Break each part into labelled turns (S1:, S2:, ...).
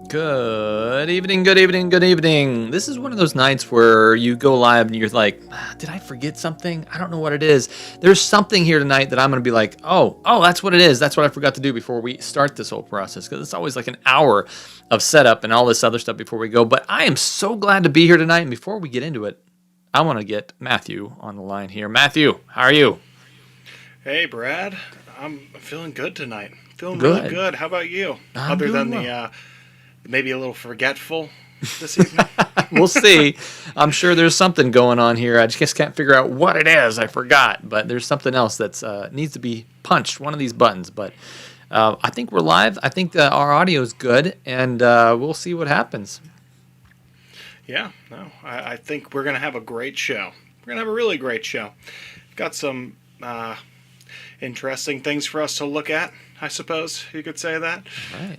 S1: Good evening, good evening, good evening. This is one of those nights where you go live and you're like, did I forget something? I don't know what it is. There's something here tonight that I'm going to be like, oh, that's what it is. That's what I forgot to do before we start this whole process. Because it's always like an hour of setup and all this other stuff before we go. But I am so glad to be here tonight. And before we get into it, I want to get Matthew on the line here. Matthew, how are you?
S2: Hey, Brad. I'm feeling good tonight. Feeling really
S1: Good.
S2: good. How about you?
S1: I'm
S2: Other
S1: doing
S2: than
S1: well.
S2: the maybe a little forgetful this evening.
S1: We'll see. I'm sure there's something going on here. I just can't figure out what it is. I forgot, but there's something else that's needs to be punched. One of these buttons. But I think we're live. I think our audio is good, and we'll see what happens.
S2: Yeah, no, I think we're gonna have a great show. We're gonna have a really great show. Got some interesting things for us to look at. I suppose you could say that.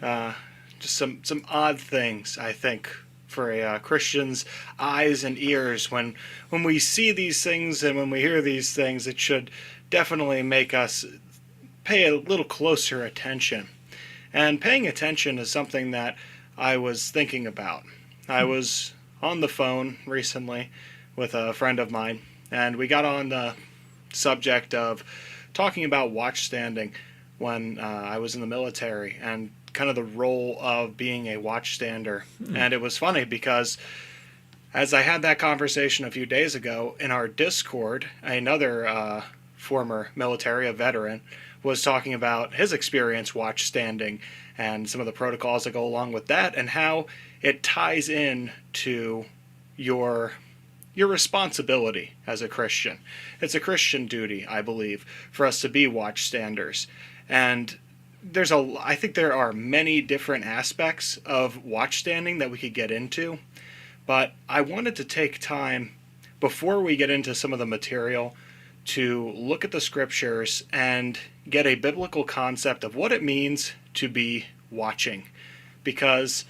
S1: Right.
S2: Just some odd things, I think, for a Christian's eyes and ears. When we see these things and when we hear these things, it should definitely make us pay a little closer attention. And paying attention is something that I was thinking about. I was on the phone recently with a friend of mine, and we got on the subject of talking about watch standing when I was in the military and kind of the role of being a watchstander. And it was funny because as I had that conversation a few days ago in our Discord, another former military, a veteran, was talking about his experience watchstanding and some of the protocols that go along with that and how it ties in to your responsibility as a Christian. It's a Christian duty, I believe, for us to be watchstanders. And I think there are many different aspects of watchstanding that we could get into, but I wanted to take time before we get into some of the material to look at the scriptures and get a biblical concept of what it means to be watching, because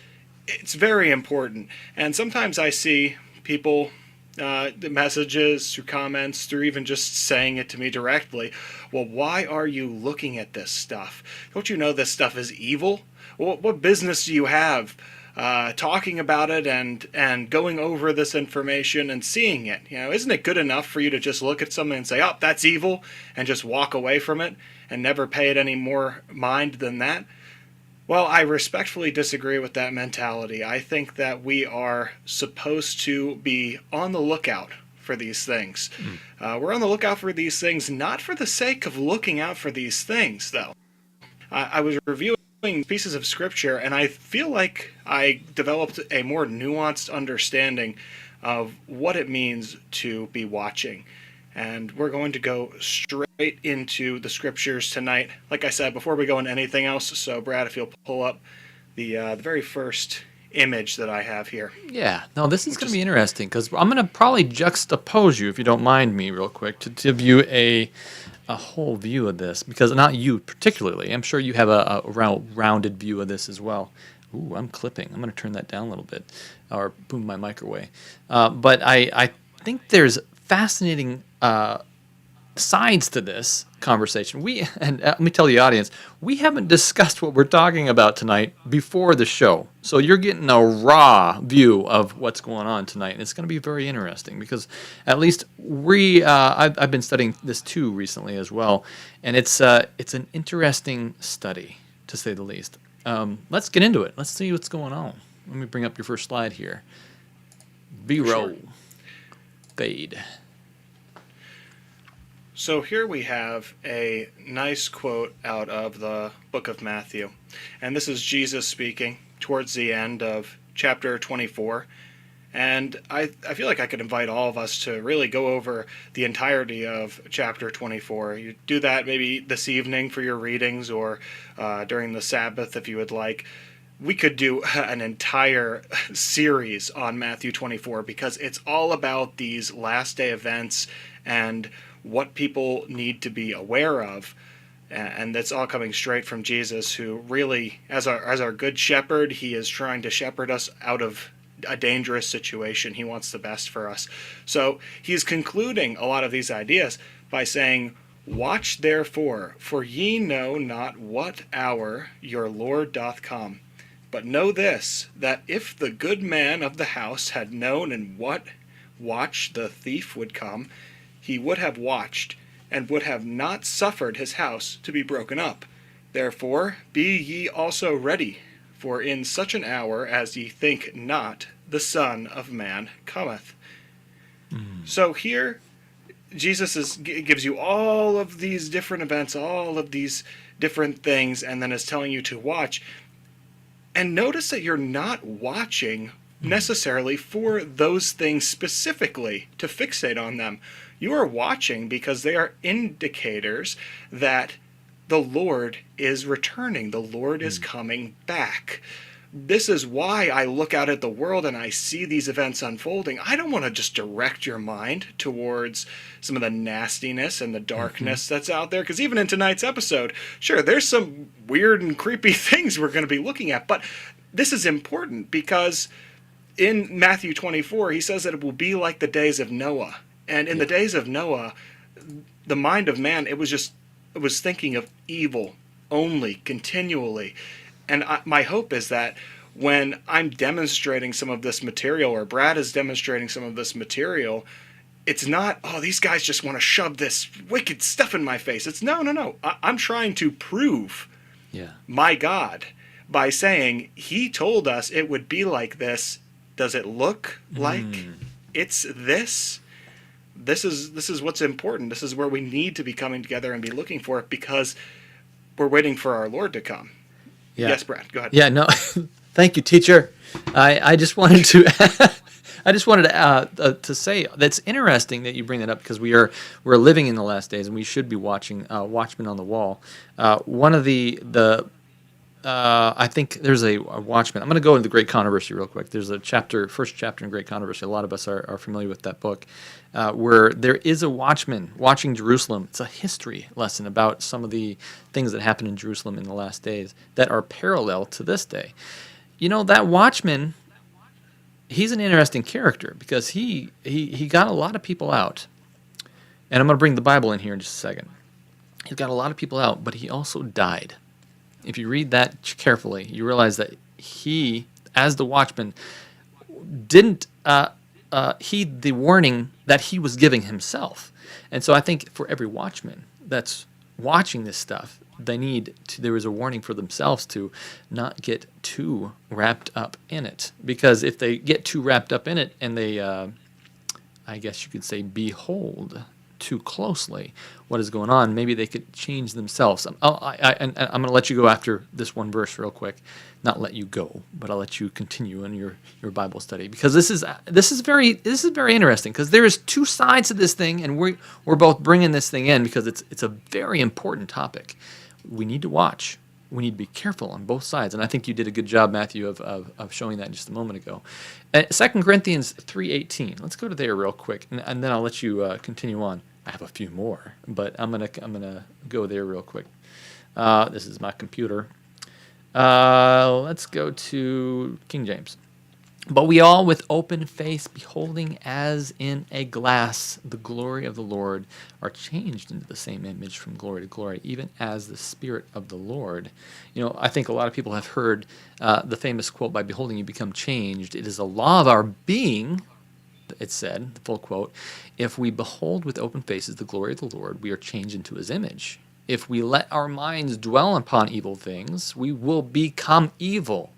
S2: it's very important. And sometimes I see people, the messages, through comments, through even just saying it to me directly, well, why are you looking at this stuff? Don't you know this stuff is evil? What business do you have talking about it and going over this information and seeing it? Isn't it good enough for you to just look at something and say, oh, that's evil, and just walk away from it and never pay it any more mind than that? Well, I respectfully disagree with that mentality. I think that we are supposed to be on the lookout for these things. We're on the lookout for these things not for the sake of looking out for these things, though. I was reviewing pieces of scripture, and I feel like I developed a more nuanced understanding of what it means to be watching. And we're going to go straight into the scriptures tonight. Like I said, before we go into anything else, so Brad, if you'll pull up the very first image that I have here.
S1: Yeah, no, this is going to be interesting because I'm going to probably juxtapose you, if you don't mind me, real quick, to give you a whole view of this, because not you particularly. I'm sure you have a rounded view of this as well. Ooh, I'm clipping. I'm going to turn that down a little bit, or move my mic away. But I think there's fascinating sides to this conversation. Let me tell the audience, we haven't discussed what we're talking about tonight before the show. So you're getting a raw view of what's going on tonight. And it's going to be very interesting because at least I've been studying this too recently as well. And it's an interesting study, to say the least. Let's get into it. Let's see what's going on. Let me bring up your first slide here. B-roll.
S2: Sure.
S1: Fade.
S2: So here we have a nice quote out of the book of Matthew. And this is Jesus speaking towards the end of chapter 24. And I feel like I could invite all of us to really go over the entirety of chapter 24. You do that maybe this evening for your readings or during the Sabbath if you would like. We could do an entire series on Matthew 24 because it's all about these last day events and what people need to be aware of, and that's all coming straight from Jesus, who really, as our good shepherd, he is trying to shepherd us out of a dangerous situation. He wants the best for us. So he's concluding a lot of these ideas by saying, "Watch therefore, for ye know not what hour your Lord doth come. But know this, that if the good man of the house had known in what watch the thief would come, he would have watched, and would have not suffered his house to be broken up. Therefore be ye also ready, for in such an hour as ye think not, the Son of Man cometh. So here, Jesus gives you all of these different events, all of these different things, and then is telling you to watch. And notice that you're not watching necessarily for those things specifically to fixate on them. You are watching because they are indicators that the Lord is returning. The Lord is coming back. This is why I look out at the world and I see these events unfolding. I don't want to just direct your mind towards some of the nastiness and the darkness that's out there. Because even in tonight's episode, sure, there's some weird and creepy things we're going to be looking at. But this is important because in Matthew 24, he says that it will be like the days of Noah. And in the days of Noah, the mind of man, it was thinking of evil only, continually. And my hope is that when I'm demonstrating some of this material, or Brad is demonstrating some of this material, it's not, oh, these guys just want to shove this wicked stuff in my face. It's no. I'm trying to prove my God by saying, he told us it would be like this. Does it look like it's this? This is what's important. This is where we need to be coming together and be looking for it, because we're waiting for our Lord to come. Yeah. Yes, Brad, go ahead.
S1: Yeah, no, thank you, teacher. I just wanted to to say that's interesting that you bring that up, because we're living in the last days and we should be watching Watchmen on the Wall. One of the I think there's a Watchmen. I'm going to go into the Great Controversy real quick. There's a first chapter in Great Controversy. A lot of us are familiar with that book, where there is a watchman watching Jerusalem. It's a history lesson about some of the things that happened in Jerusalem in the last days that are parallel to this day. You know, that watchman, he's an interesting character because he got a lot of people out. And I'm going to bring the Bible in here in just a second. He got a lot of people out, but he also died. If you read that carefully, you realize that he, as the watchman, didn't heed the warning that he was giving himself. And so I think for every watchman that's watching this stuff, there is a warning for themselves to not get too wrapped up in it. Because if they get too wrapped up in it and they, I guess you could say, behold too closely what is going on, maybe they could change themselves. I'm going to let you go after this one verse real quick. Not let you go, but I'll let you continue in your Bible study, because this is very interesting, because there is two sides to this thing, and we're both bringing this thing in because it's a very important topic. We need to watch. We need to be careful on both sides, and I think you did a good job, Matthew, of showing that just a moment ago. 2 Corinthians 3:18. Let's go to there real quick, and then I'll let you continue on. I have a few more, but I'm gonna go there real quick. This is my computer. Let's go to King James. But we all, with open face, beholding as in a glass the glory of the Lord, are changed into the same image from glory to glory, even as the Spirit of the Lord. You know, I think a lot of people have heard the famous quote, "By beholding you become changed. It is a law of our being," it said, the full quote, "if we behold with open faces the glory of the Lord, we are changed into his image. If we let our minds dwell upon evil things, we will become evil."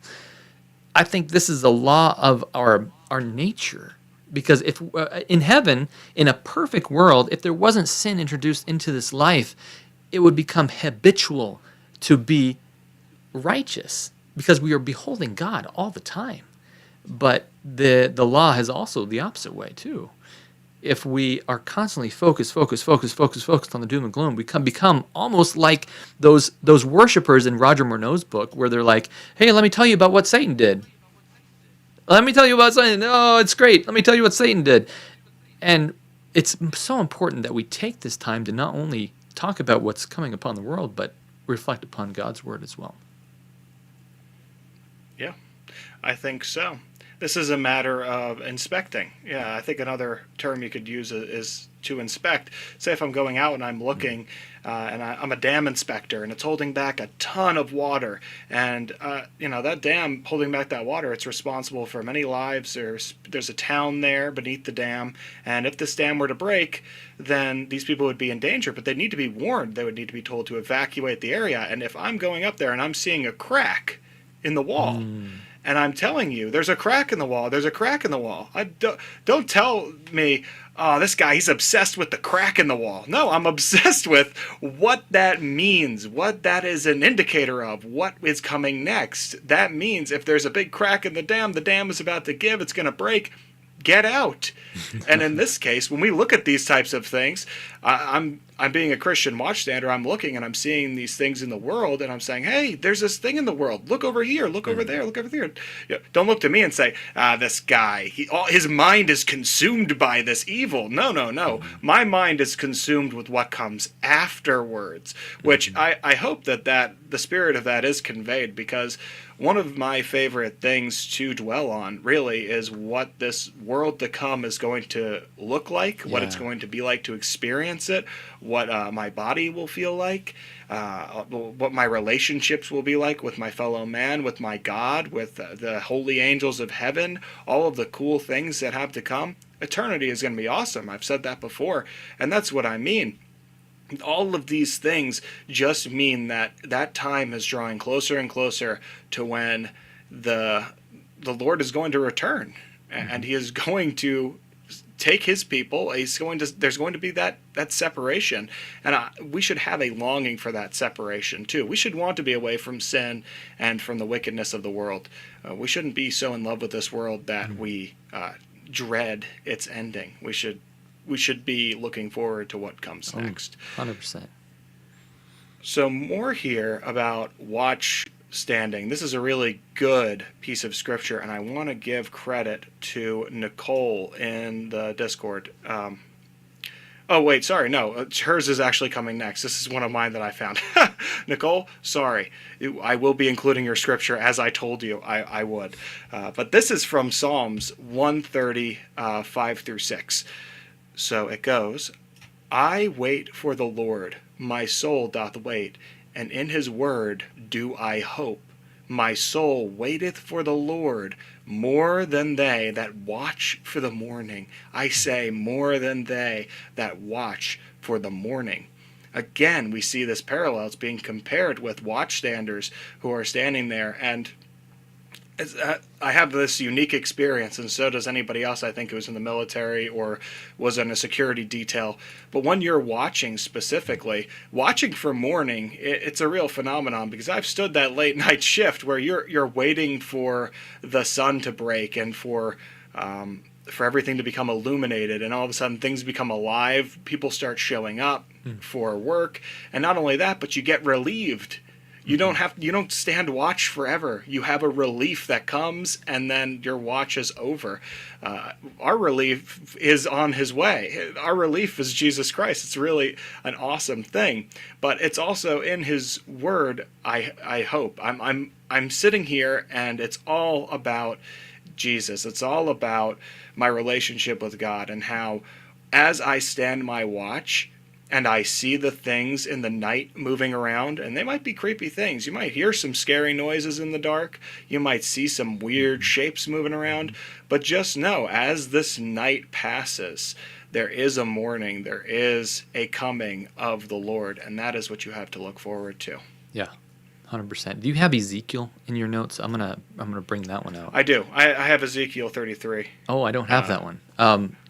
S1: I think this is a law of our nature, because if in heaven, in a perfect world, if there wasn't sin introduced into this life, it would become habitual to be righteous, because we are beholding God all the time. But the law has also the opposite way too. If we are constantly focused on the doom and gloom, we become almost like those worshipers in Roger Morneau's book, where they're like, "Hey, let me tell you about what Satan did. Let me tell you about Satan. Oh, it's great. Let me tell you what Satan did." And it's so important that we take this time to not only talk about what's coming upon the world, but reflect upon God's word as well.
S2: Yeah, I think so. This is a matter of inspecting. Yeah, I think another term you could use is to inspect. Say if I'm going out and I'm looking, and I'm a dam inspector, and it's holding back a ton of water, and that dam holding back that water, it's responsible for many lives. There's a town there beneath the dam, and if this dam were to break, then these people would be in danger, but they need to be warned. They would need to be told to evacuate the area. And if I'm going up there and I'm seeing a crack in the wall, and I'm telling you, there's a crack in the wall. There's a crack in the wall. Don't tell me, oh, this guy, he's obsessed with the crack in the wall. No, I'm obsessed with what that means, what that is an indicator of, what is coming next. That means if there's a big crack in the dam is about to give, it's going to break. Get out. And in this case, when we look at these types of things, I'm being a Christian watchstander. I'm looking and I'm seeing these things in the world, and I'm saying, hey, there's this thing in the world. Look over here. Look over there. Look over there. Don't look to me and say, this guy, his mind is consumed by this evil. No. My mind is consumed with what comes afterwards, which I hope that the spirit of that is conveyed, because one of my favorite things to dwell on really is what this world to come is going to look like, what it's going to be like to experience it, what my body will feel like, what my relationships will be like with my fellow man, with my God, with the holy angels of heaven, all of the cool things that have to come. Eternity is going to be awesome. I've said that before, and that's what I mean. All of these things just mean that time is drawing closer and closer to when the Lord is going to return, and he is going to take his people. There's going to be that separation, and we should have a longing for that separation too. We should want to be away from sin and from the wickedness of the world. We shouldn't be so in love with this world that we dread its ending. We should be looking forward to what comes next.
S1: 100%.
S2: So more here about watch standing. This is a really good piece of scripture, and I want to give credit to Nicole in the Discord. Oh, wait, sorry, no. Hers is actually coming next. This is one of mine that I found. Nicole, sorry. I will be including your scripture as I told you I would. But this is from Psalms 130, 5 through 6. So it goes, I wait for the Lord, my soul doth wait, and in his word do I hope. My soul waiteth for the Lord more than they that watch for the morning. I say more than they that watch for the morning. Again, we see this parallel. It's being compared with watchstanders who are standing there, and I have this unique experience, and so does anybody else, I think, who was in the military or was in a security detail. But when you're watching specifically, watching for morning, it's a real phenomenon, because I've stood that late night shift where you're waiting for the sun to break and for everything to become illuminated, and all of a sudden things become alive. People start showing up for work, and not only that, but you get relieved. You don't stand watch forever. You have a relief that comes, and then your watch is over. Our relief is on his way. Our relief is Jesus Christ. It's really an awesome thing. But it's also in his word, I hope. I'm sitting here, and it's all about Jesus. It's all about my relationship with God, and how as I stand my watch, and I see the things in the night moving around, and they might be creepy things. You might hear some scary noises in the dark. You might see some weird shapes moving around. But just know, as this night passes, there is a morning, there is a coming of the Lord, and that is what you have to look forward to.
S1: Yeah, 100%. Do you have Ezekiel in your notes? I'm gonna bring that one out.
S2: I do. I have Ezekiel 33.
S1: Oh, I don't have that one.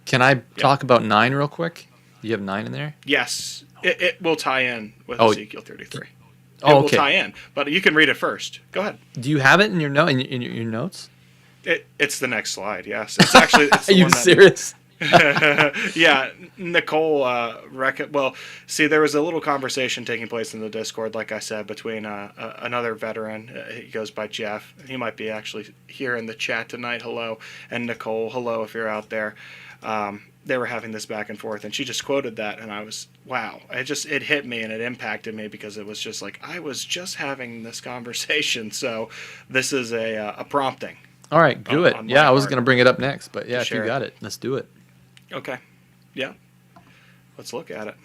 S1: Can I talk about 9 real quick? You have 9 in there?
S2: Yes. It will tie in with Ezekiel 33. It will tie in, but you can read it first. Go ahead.
S1: Do you have it in your your notes?
S2: It's the next slide, yes. It's actually... It's the
S1: Are you
S2: one
S1: serious?
S2: Yeah, Nicole, see, there was a little conversation taking place in the Discord, like I said, between another veteran. He goes by Jeff. He might be actually here in the chat tonight. Hello. And Nicole, hello if you're out there. They were having this back and forth, and she just quoted that, and I was, wow. It hit me, and it impacted me, because it was just like, I was just having this conversation, so this is a prompting.
S1: All right, do it. Yeah, I was going to bring it up next, but yeah, if you got it, let's do it.
S2: Okay. Yeah. Let's look at it.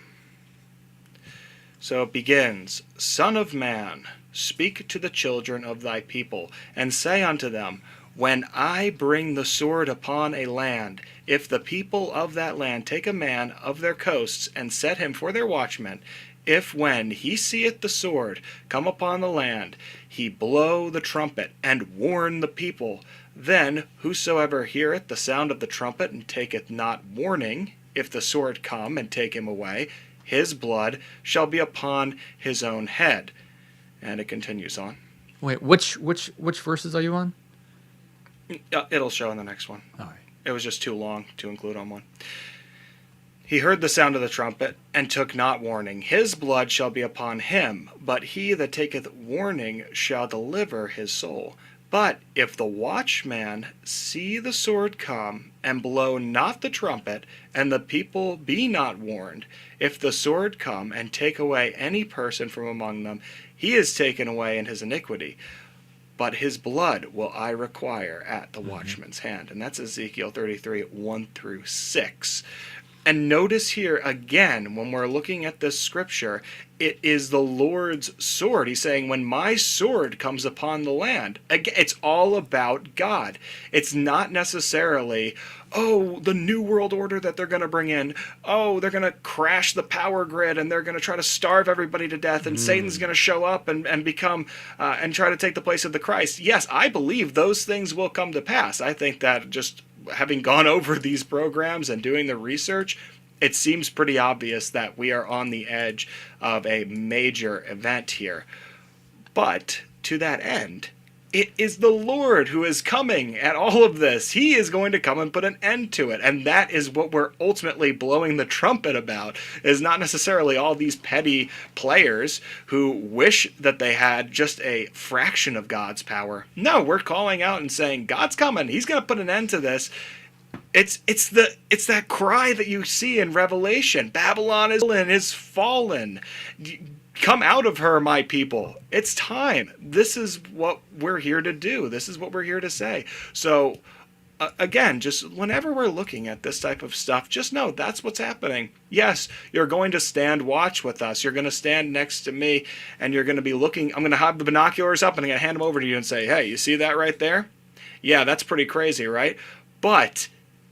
S2: So it begins, Son of man, speak to the children of thy people, and say unto them, when I bring the sword upon a land, if the people of that land take a man of their coasts, and set him for their watchman, if when he seeth the sword come upon the land, he blow the trumpet, and warn the people, then whosoever heareth the sound of the trumpet, and taketh not warning, if the sword come and take him away, his blood shall be upon his own head. And it continues on.
S1: Wait, which verses are you on?
S2: It'll show in the next one.
S1: All right.
S2: It was just too long to include on one. He heard the sound of the trumpet, and took not warning. His blood shall be upon him, but he that taketh warning shall deliver his soul. But if the watchman see the sword come, and blow not the trumpet, and the people be not warned, if the sword come and take away any person from among them, he is taken away in his iniquity. But his blood will I require at the watchman's hand. And that's Ezekiel 33, 1 through 6. And notice here again, when we're looking at this scripture, it is the Lord's sword. He's saying, when my sword comes upon the land, again, it's all about God. It's not necessarily, oh, the new world order that they're going to bring in. Oh, they're going to crash the power grid, and they're going to try to starve everybody to death, and Satan's going to show up and become, and try to take the place of the Christ. Yes, I believe those things will come to pass. I think that just having gone over these programs and doing the research, it seems pretty obvious that we are on the edge of a major event here. But to that end, it is the Lord who is coming at all of this. He is going to come and put an end to it. And that is what we're ultimately blowing the trumpet about, is not necessarily all these petty players who wish that they had just a fraction of God's power. No, we're calling out and saying, God's coming. He's going to put an end to this. It's that cry that you see in Revelation. Babylon is fallen. Come out of her, my people. It's time. This is what we're here to do. This is what we're here to say. So, again, just whenever we're looking at this type of stuff, just know that's what's happening. Yes, you're going to stand watch with us. You're going to stand next to me, and you're going to be looking. I'm going to have the binoculars up, and I'm going to hand them over to you and say, hey, you see that right there? Yeah, that's pretty crazy, right? But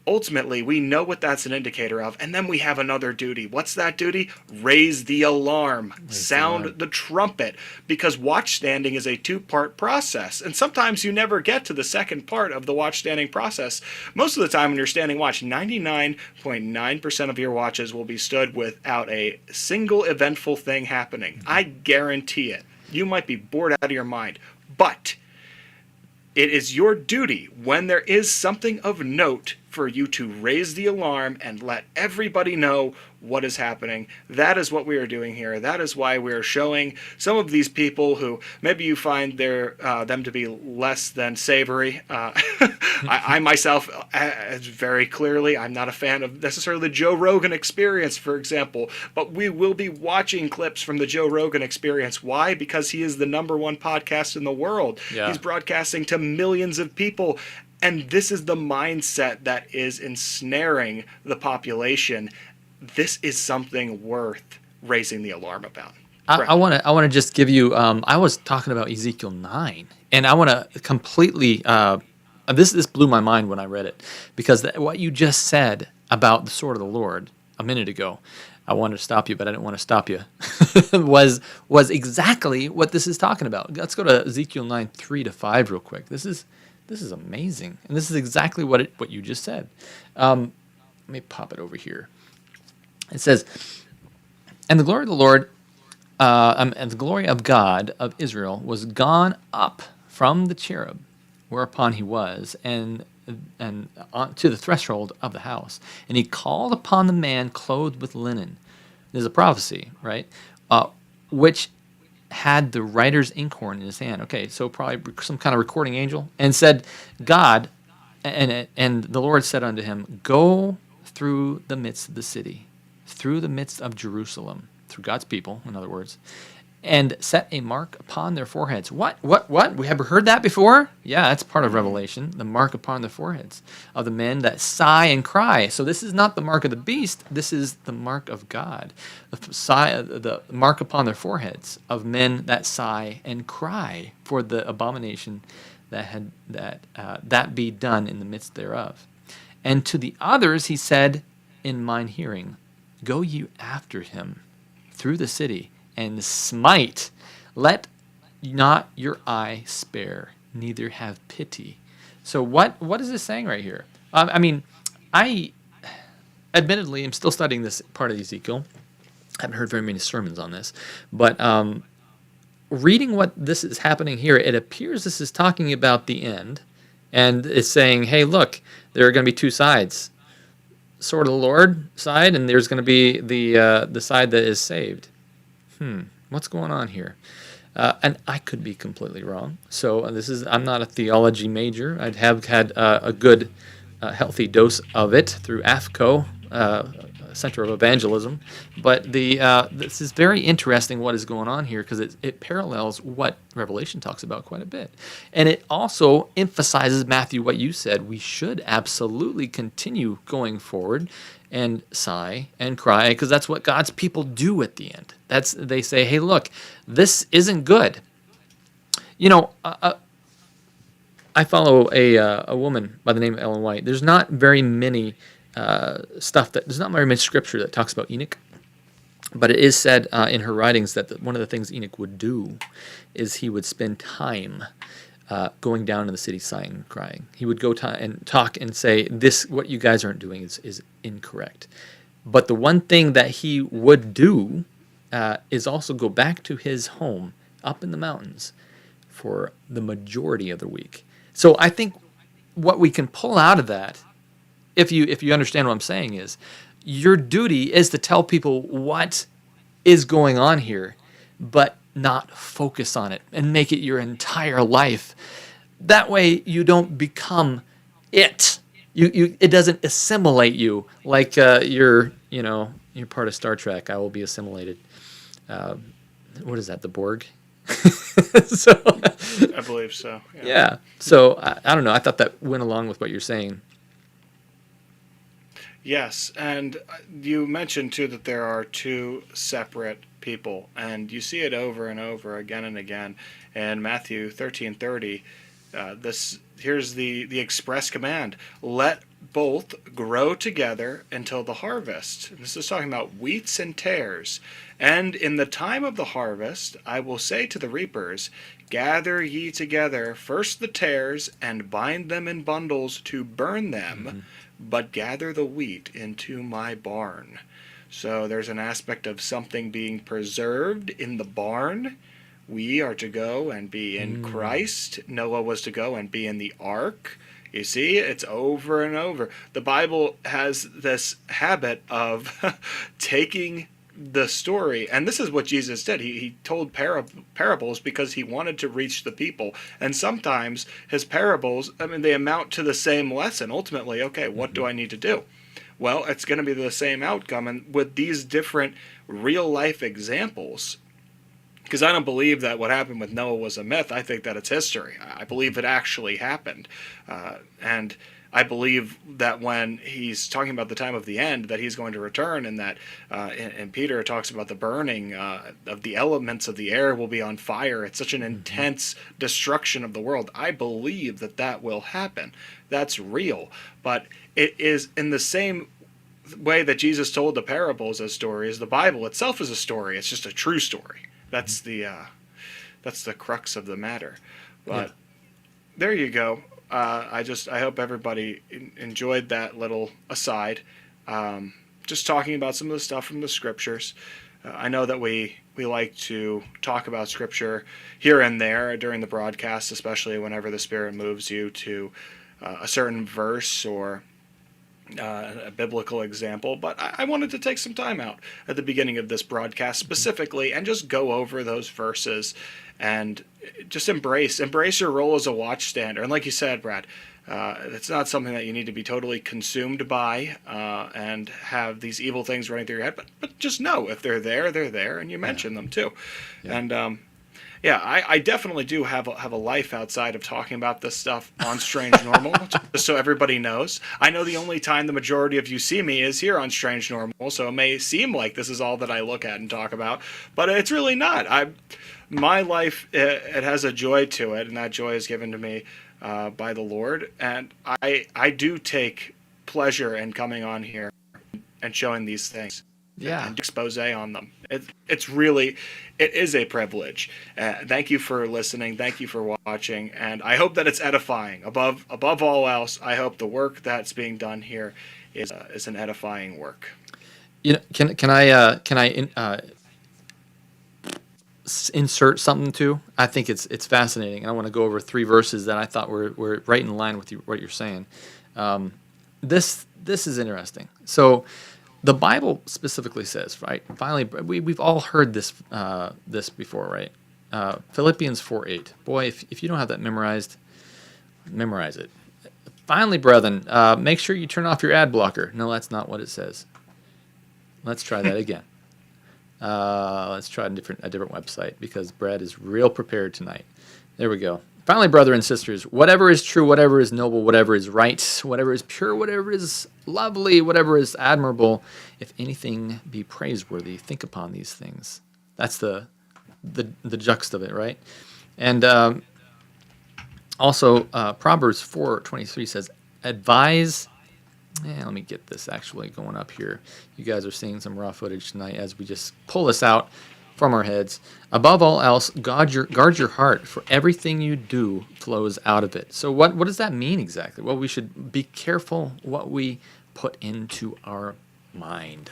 S2: ultimately, we know what that's an indicator of, and then we have another duty. What's that duty? Raise the alarm. Sound the trumpet, because watchstanding is a two-part process, and sometimes you never get to the second part of the watchstanding process. Most of the time when you're standing watch, 99.9% of your watches will be stood without a single eventful thing happening. I guarantee it. You might be bored out of your mind, but it is your duty, when there is something of note, for you to raise the alarm and let everybody know what is happening. That is what we are doing here. That is why we are showing some of these people who maybe you find them to be less than savory. I myself, very clearly, I'm not a fan of necessarily the Joe Rogan Experience, for example, but we will be watching clips from the Joe Rogan Experience. Why? Because he is the #1 podcast in the world. Yeah. He's broadcasting to millions of people. And this is the mindset that is ensnaring the population. This is something worth raising the alarm about.
S1: I want to just give you. I was talking about Ezekiel 9, and I want to completely. This blew my mind when I read it, because what you just said about the sword of the Lord a minute ago, I wanted to stop you, but I didn't want to stop you. was exactly what this is talking about. Let's go to Ezekiel 9, 3-5 real quick. This is amazing, and this is exactly what you just said. Let me pop it over here. It says, "And the glory of the Lord, and the glory of God of Israel was gone up from the cherub, whereupon he was, and on to the threshold of the house. And he called upon the man clothed with linen." There's a prophecy, right? Which had the writer's inkhorn in his hand. Okay, so probably some kind of recording angel, and said, God, and the Lord said unto him, go through the midst of the city, through the midst of Jerusalem, through God's people, in other words, and set a mark upon their foreheads. What? We have heard that before? Yeah, that's part of Revelation, the mark upon the foreheads of the men that sigh and cry. So this is not the mark of the beast, this is the mark of God. The mark upon their foreheads of men that sigh and cry for the abomination that be done in the midst thereof. And to the others he said in mine hearing, go you after him through the city, and smite. Let not your eye spare, neither have pity. So what is this saying right here? I admittedly am still studying this part of Ezekiel. I haven't heard very many sermons on this, but reading what this is happening here, it appears this is talking about the end, and it's saying, hey, look, there are going to be two sides. Sword of the Lord side, and there's going to be the side that is saved. What's going on here? And I could be completely wrong. So I'm not a theology major. I'd have had a good, healthy dose of it through AFCO, Center of Evangelism. But this is very interesting what is going on here, because it parallels what Revelation talks about quite a bit. And it also emphasizes, Matthew, what you said. We should absolutely continue going forward and sigh and cry, because that's what God's people do at the end. They say, hey, look, this isn't good. You know, I follow a woman by the name of Ellen White. There's not very many there's not very much scripture that talks about Enoch, but it is said in her writings that one of the things Enoch would do is he would spend time going down to the city sighing and crying. He would go and talk and say, this, what you guys aren't doing is incorrect. But the one thing that he would do is also go back to his home up in the mountains for the majority of the week. So I think what we can pull out of that, if you understand what I'm saying, is your duty is to tell people what is going on here, but not focus on it and make it your entire life. That way you don't become it. It doesn't assimilate you like you're part of Star Trek. I will be assimilated. What is that? The Borg? So
S2: I believe so.
S1: Yeah. So I don't know. I thought that went along with what you're saying.
S2: Yes, and you mentioned too that there are two separate people, and you see it over and over again and again. In Matthew 13:30, here's the express command: let both grow together until the harvest. This is talking about wheats and tares. And in the time of the harvest, I will say to the reapers, gather ye together first the tares, and bind them in bundles to burn them, but gather the wheat into my barn. So there's an aspect of something being preserved in the barn. We are to go and be in Christ. Noah was to go and be in the ark. You see, it's over and over. The Bible has this habit of taking the story, and this is what Jesus did. He told parables because he wanted to reach the people. And sometimes his parables, they amount to the same lesson. Ultimately, okay, what do I need to do? Well, it's going to be the same outcome. And with these different real-life examples, because I don't believe that what happened with Noah was a myth. I think that it's history. I believe it actually happened. And I believe that when he's talking about the time of the end, that he's going to return, and that and Peter talks about the burning of the elements of the air will be on fire. It's such an intense destruction of the world. I believe that will happen. That's real. But it is in the same way that Jesus told the parables as stories. The Bible itself is a story. It's just a true story. That's the crux of the matter. But there you go. I hope everybody enjoyed that little aside. Just talking about some of the stuff from the scriptures. I know that we like to talk about scripture here and there during the broadcast, especially whenever the Spirit moves you to a certain verse or a biblical example, but I wanted to take some time out at the beginning of this broadcast specifically and just go over those verses and just embrace your role as a watchstander. And like you said, Brad, it's not something that you need to be totally consumed by and have these evil things running through your head, but just know if they're there, and you mention them too. Yeah. And yeah, I definitely do have a life outside of talking about this stuff on Strange Normal, just so everybody knows. I know the only time the majority of you see me is here on Strange Normal, so it may seem like this is all that I look at and talk about, but it's really not. My life, it has a joy to it, and that joy is given to me by the Lord, and I do take pleasure in coming on here and showing these things.
S1: Yeah.
S2: And expose on them. It is a privilege. Thank you for listening. Thank you for watching. And I hope that it's edifying. Above all else, I hope the work that's being done here is an edifying work.
S1: You know, can I insert something too? I think it's fascinating, and I want to go over 3 verses that I thought were right in line with what you're saying. This is interesting. So, the Bible specifically says, right? Finally, we've all heard this this before, right? Philippians 4:8. Boy, if you don't have that memorized, memorize it. Finally, brethren, make sure you turn off your ad blocker. No, that's not what it says. Let's try that again. Let's try a different website because Brad is real prepared tonight. There we go. Finally, brother and sisters, whatever is true, whatever is noble, whatever is right, whatever is pure, whatever is lovely, whatever is admirable, if anything be praiseworthy, think upon these things. That's the juxt of it, right? And also, Proverbs 4:23 says, advise. Let me get this actually going up here. You guys are seeing some raw footage tonight as we just pull this out from our heads. Above all else, guard your heart, for everything you do flows out of it. So what does that mean exactly? Well, we should be careful what we put into our mind,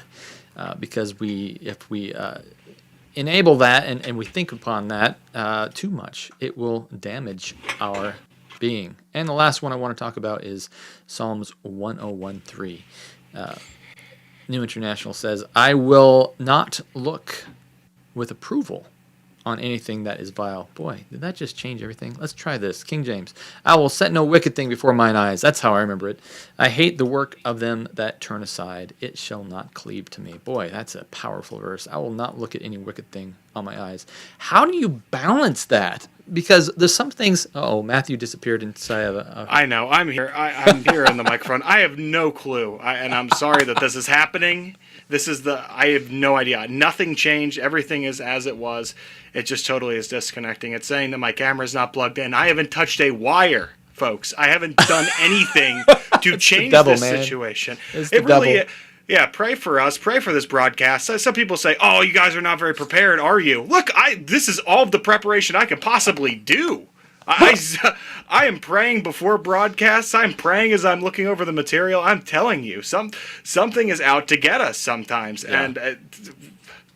S1: because if we enable that and we think upon that too much, it will damage our being. And the last one I want to talk about is Psalms 101:3. New International says, I will not look with approval on anything that is vile. Boy, did that just change everything? Let's try this. King James. I will set no wicked thing before mine eyes. That's how I remember it. I hate the work of them that turn aside. It shall not cleave to me. Boy, that's a powerful verse. I will not look at any wicked thing on my eyes. How do you balance that? Because there's some things... Uh-oh, Matthew disappeared inside of a...
S2: I know. I'm here. I'm here in the microphone. I have no clue. And I'm sorry that this is happening. I have no idea. Nothing changed. Everything is as it was. It just totally is disconnecting. It's saying that my camera's not plugged in. I haven't touched a wire, folks. I haven't done anything to change this situation.
S1: It really...
S2: Yeah, pray for us. Pray for this broadcast. Some people say, oh, you guys are not very prepared, are you? Look, this is all of the preparation I could possibly do. I am praying before broadcasts. I'm praying as I'm looking over the material. I'm telling you, something is out to get us sometimes. Yeah. And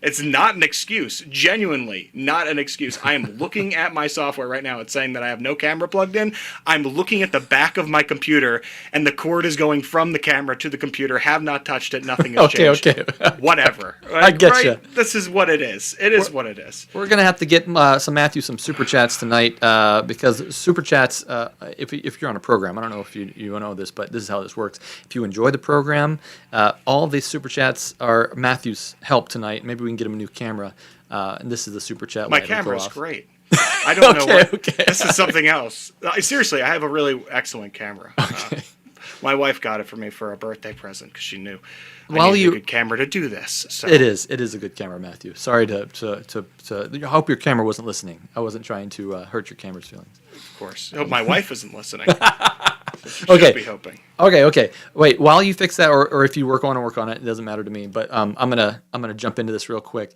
S2: it's not an excuse. Genuinely, not an excuse. I am looking at my software right now. It's saying that I have no camera plugged in. I'm looking at the back of my computer, and the cord is going from the camera to the computer. Have not touched it. Nothing has changed. Okay.
S1: Whatever. I get you.
S2: This is what it is. It is what it is.
S1: We're going to have to get Matthew some Super Chats tonight because Super Chats, if you're on a program, I don't know if you know this, but this is how this works. If you enjoy the program, all these Super Chats are Matthew's help tonight. Maybe we can get him a new camera, and this is the Super Chat.
S2: My camera's great. I don't know what. Okay. This is something else. Seriously, I have a really excellent camera. Okay. My wife got it for me for a birthday present because she knew I needed a good camera to do this. So.
S1: It is a good camera, Matthew. Sorry to I hope your camera wasn't listening. I wasn't trying to hurt your camera's feelings.
S2: Of course. I hope my wife isn't listening.
S1: Okay.
S2: Be hoping.
S1: Okay. Wait, while you fix that, or if you work on it, it doesn't matter to me. But I'm gonna jump into this real quick.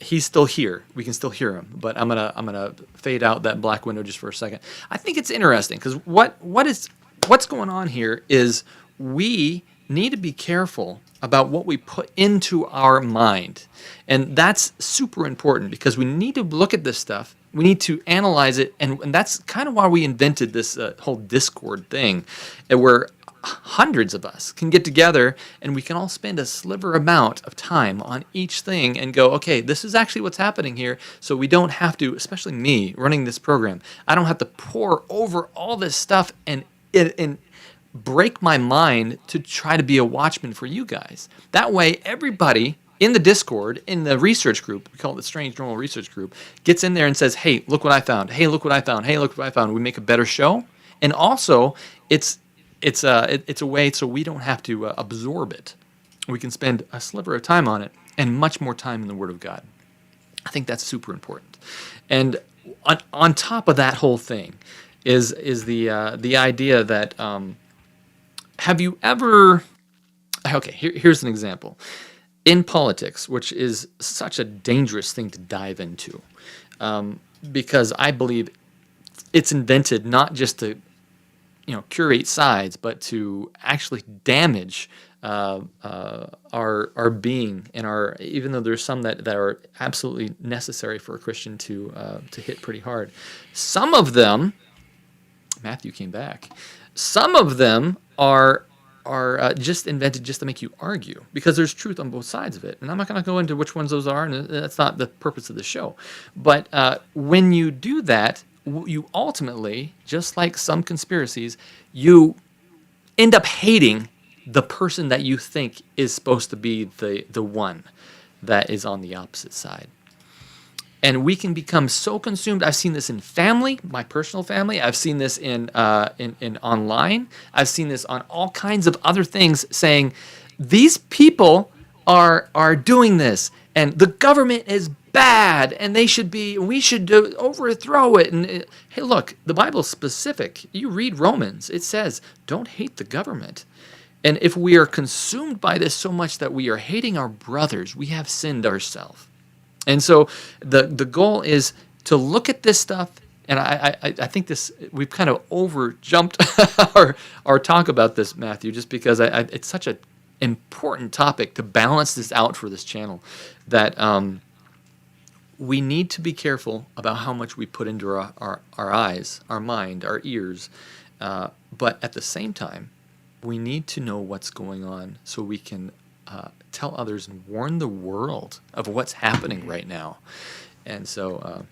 S1: He's still here. We can still hear him, but I'm gonna fade out that black window just for a second. I think it's interesting because what's going on here is we need to be careful about what we put into our mind, and that's super important because we need to look at this stuff. We need to analyze it, and that's kind of why we invented this whole Discord thing, where hundreds of us can get together and we can all spend a sliver amount of time on each thing and go, okay, this is actually what's happening here. So we don't have to, especially me running this program, I don't have to pour over all this stuff and break my mind to try to be a watchman for you guys. That way, everybody in the Discord, in the research group, we call it the Strange Normal Research Group, gets in there and says, hey, look what I found. Hey, look what I found. Hey, look what I found. We make a better show. And also, it's a way so we don't have to absorb it. We can spend a sliver of time on it and much more time in the Word of God. I think that's super important. And on top of that whole thing is the idea that have you ever? Okay, here's an example. In politics, which is such a dangerous thing to dive into, because I believe it's invented not just to curate sides, but to actually damage our being and our, even though there's some that are absolutely necessary for a Christian to hit pretty hard. Some of them, Matthew came back. Some of them are just invented just to make you argue, because there's truth on both sides of it. And I'm not going to go into which ones those are, and that's not the purpose of the show. But when you do that, you ultimately, just like some conspiracies, you end up hating the person that you think is supposed to be the one that is on the opposite side. And we can become so consumed. I've seen this in family, my personal family. I've seen this in online. I've seen this on all kinds of other things, saying these people are doing this, and the government is bad, and we should overthrow it. And hey, look, the Bible's specific. You read Romans, it says, don't hate the government. And if we are consumed by this so much that we are hating our brothers, we have sinned ourselves. And so the goal is to look at this stuff, and I think we've kind of over jumped our talk about this, Matthew, just because it's such an important topic to balance this out for this channel, that we need to be careful about how much we put into our eyes, our mind, our ears, but at the same time, we need to know what's going on so we can tell others and warn the world of what's happening right now. And so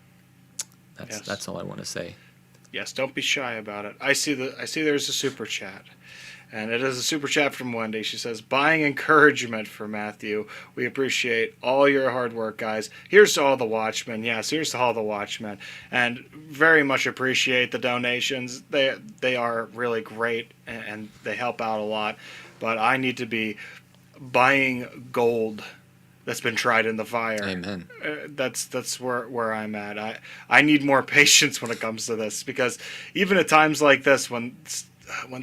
S1: that's all I want to say.
S2: Yes, don't be shy about it. I see there's a super chat. And it is a super chat from Wendy. She says, buying encouragement for Matthew. We appreciate all your hard work, guys. Here's to all the Watchmen. Yes, here's to all the Watchmen. And very much appreciate the donations. They are really great, and they help out a lot. But I need to be buying gold that's been tried in the fire.
S1: Amen.
S2: That's where I'm at. I need more patience when it comes to this, because even at times like this, when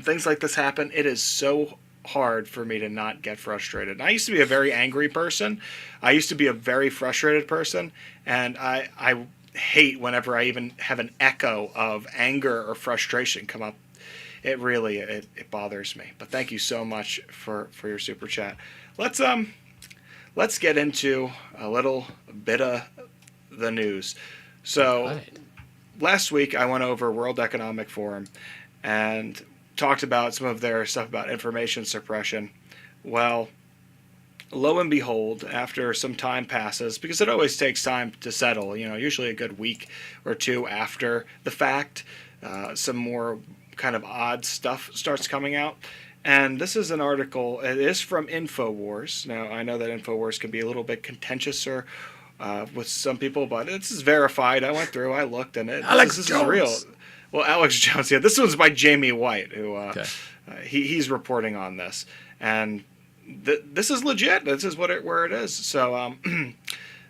S2: things like this happen, it is so hard for me to not get frustrated. And I used to be a very angry person. I used to be a very frustrated person, and I hate whenever I even have an echo of anger or frustration come up. It really it bothers me. But thank you so much for your super chat. Let's get into a little bit of the news. So
S1: Right.
S2: Last week I went over World Economic Forum and talked about some of their stuff about information suppression. Well, lo and behold, after some time passes, because it always takes time to settle, usually a good week or two after the fact, some more kind of odd stuff starts coming out. And this is an article, it is from InfoWars. Now, I know that InfoWars can be a little bit contentious or with some people, but this is verified. I went through, I looked, and this is real. Well, Alex Jones, yeah. This one's by Jamie White, who he's reporting on this. And this is legit. This is where it is. So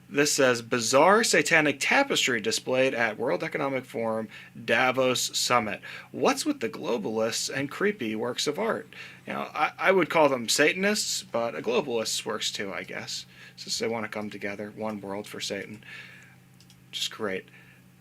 S2: this says, bizarre satanic tapestry displayed at World Economic Forum Davos Summit. What's with the globalists and creepy works of art? I would call them Satanists, but a globalist works too, I guess. Since they want to come together, one world for Satan. Just great.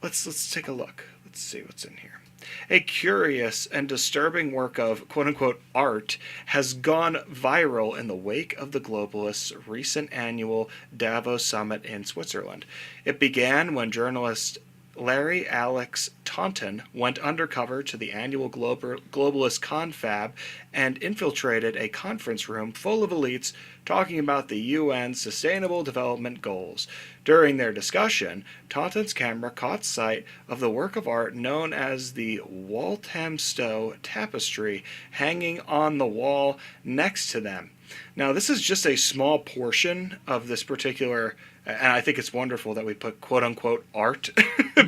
S2: Let's take a look. Let's see what's in here. A curious and disturbing work of quote-unquote art has gone viral in the wake of the globalists' recent annual Davos Summit in Switzerland. It began when journalist Larry Alex Taunton went undercover to the annual globalist confab and infiltrated a conference room full of elites talking about the UN's Sustainable Development Goals. During their discussion, Taunton's camera caught sight of the work of art known as the Walthamstow Tapestry hanging on the wall next to them. Now, this is just a small portion of this particular, and I think it's wonderful that we put quote-unquote art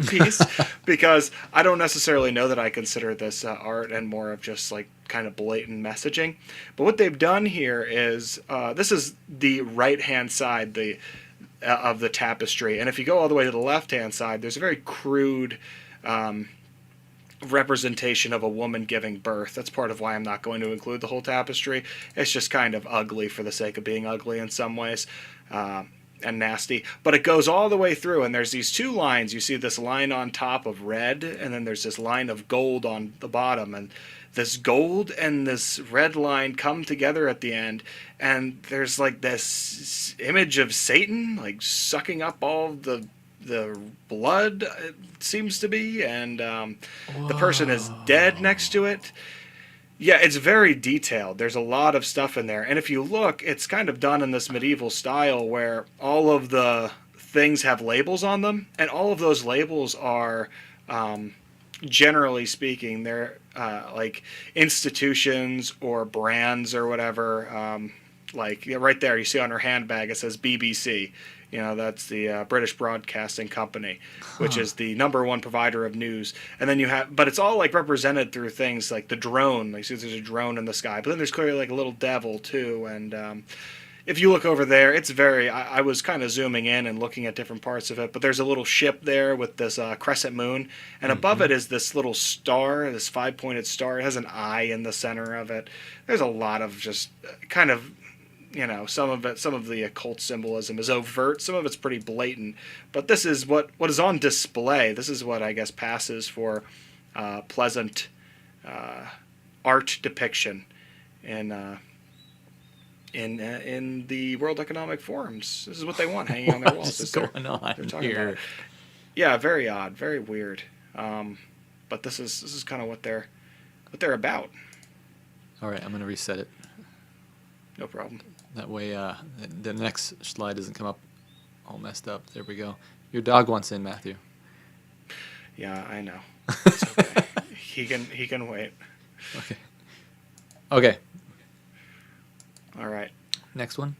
S2: piece, because I don't necessarily know that I consider this art and more of just like kind of blatant messaging. But what they've done here is, this is the right-hand side of the tapestry, and if you go all the way to the left-hand side, there's a very crude representation of a woman giving birth. That's part of why I'm not going to include the whole tapestry. It's just kind of ugly for the sake of being ugly in some ways, and nasty. But it goes all the way through, and there's these two lines. You see this line on top of red, and then there's this line of gold on the bottom, and this gold and this red line come together at the end, and there's like this image of Satan like sucking up all the blood, it seems to be, and the person is dead next to it. Yeah, it's very detailed. There's a lot of stuff in there, and if you look, it's kind of done in this medieval style where all of the things have labels on them, and all of those labels are, generally speaking, they're like institutions or brands or whatever. Like right there, you see on her handbag, it says BBC. You know, that's the British Broadcasting Company, which is the #1 provider of news. And then you have, but it's all like represented through things like the drone. Like, see, there's a drone in the sky, but then there's clearly like a little devil too. And if you look over there, it's very, I was kind of zooming in and looking at different parts of it, but there's a little ship there with this crescent moon, and above it is this little star, this 5-pointed star. It has an eye in the center of it. There's a lot of just kind of, you know, some of the occult symbolism is overt, some of it's pretty blatant, but this is what is on display. This is what I guess passes for pleasant art depiction in the World Economic Forums. This is what they want hanging on their walls.
S1: What's going on here?
S2: Yeah, very odd, very weird. But this is kind of what they're about.
S1: All right, I'm gonna reset it.
S2: No problem.
S1: That way, the next slide doesn't come up all messed up. There we go. Your dog wants in, Matthew.
S2: Yeah, I know. It's okay. He can wait.
S1: Okay. Okay.
S2: All right.
S1: Next one.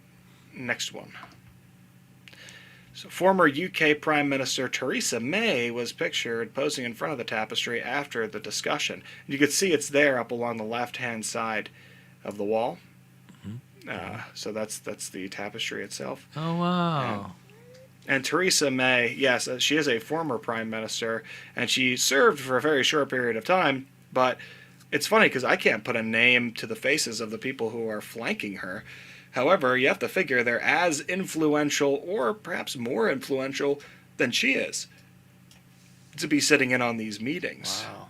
S2: So former UK Prime Minister Theresa May was pictured posing in front of the tapestry after the discussion. You can see it's there up along the left-hand side of the wall. So that's the tapestry itself.
S1: Oh, wow.
S2: And Theresa May, yes, she is a former prime minister, and she served for a very short period of time, but it's funny because I can't put a name to the faces of the people who are flanking her. However, you have to figure they're as influential or perhaps more influential than she is to be sitting in on these meetings.
S1: Wow.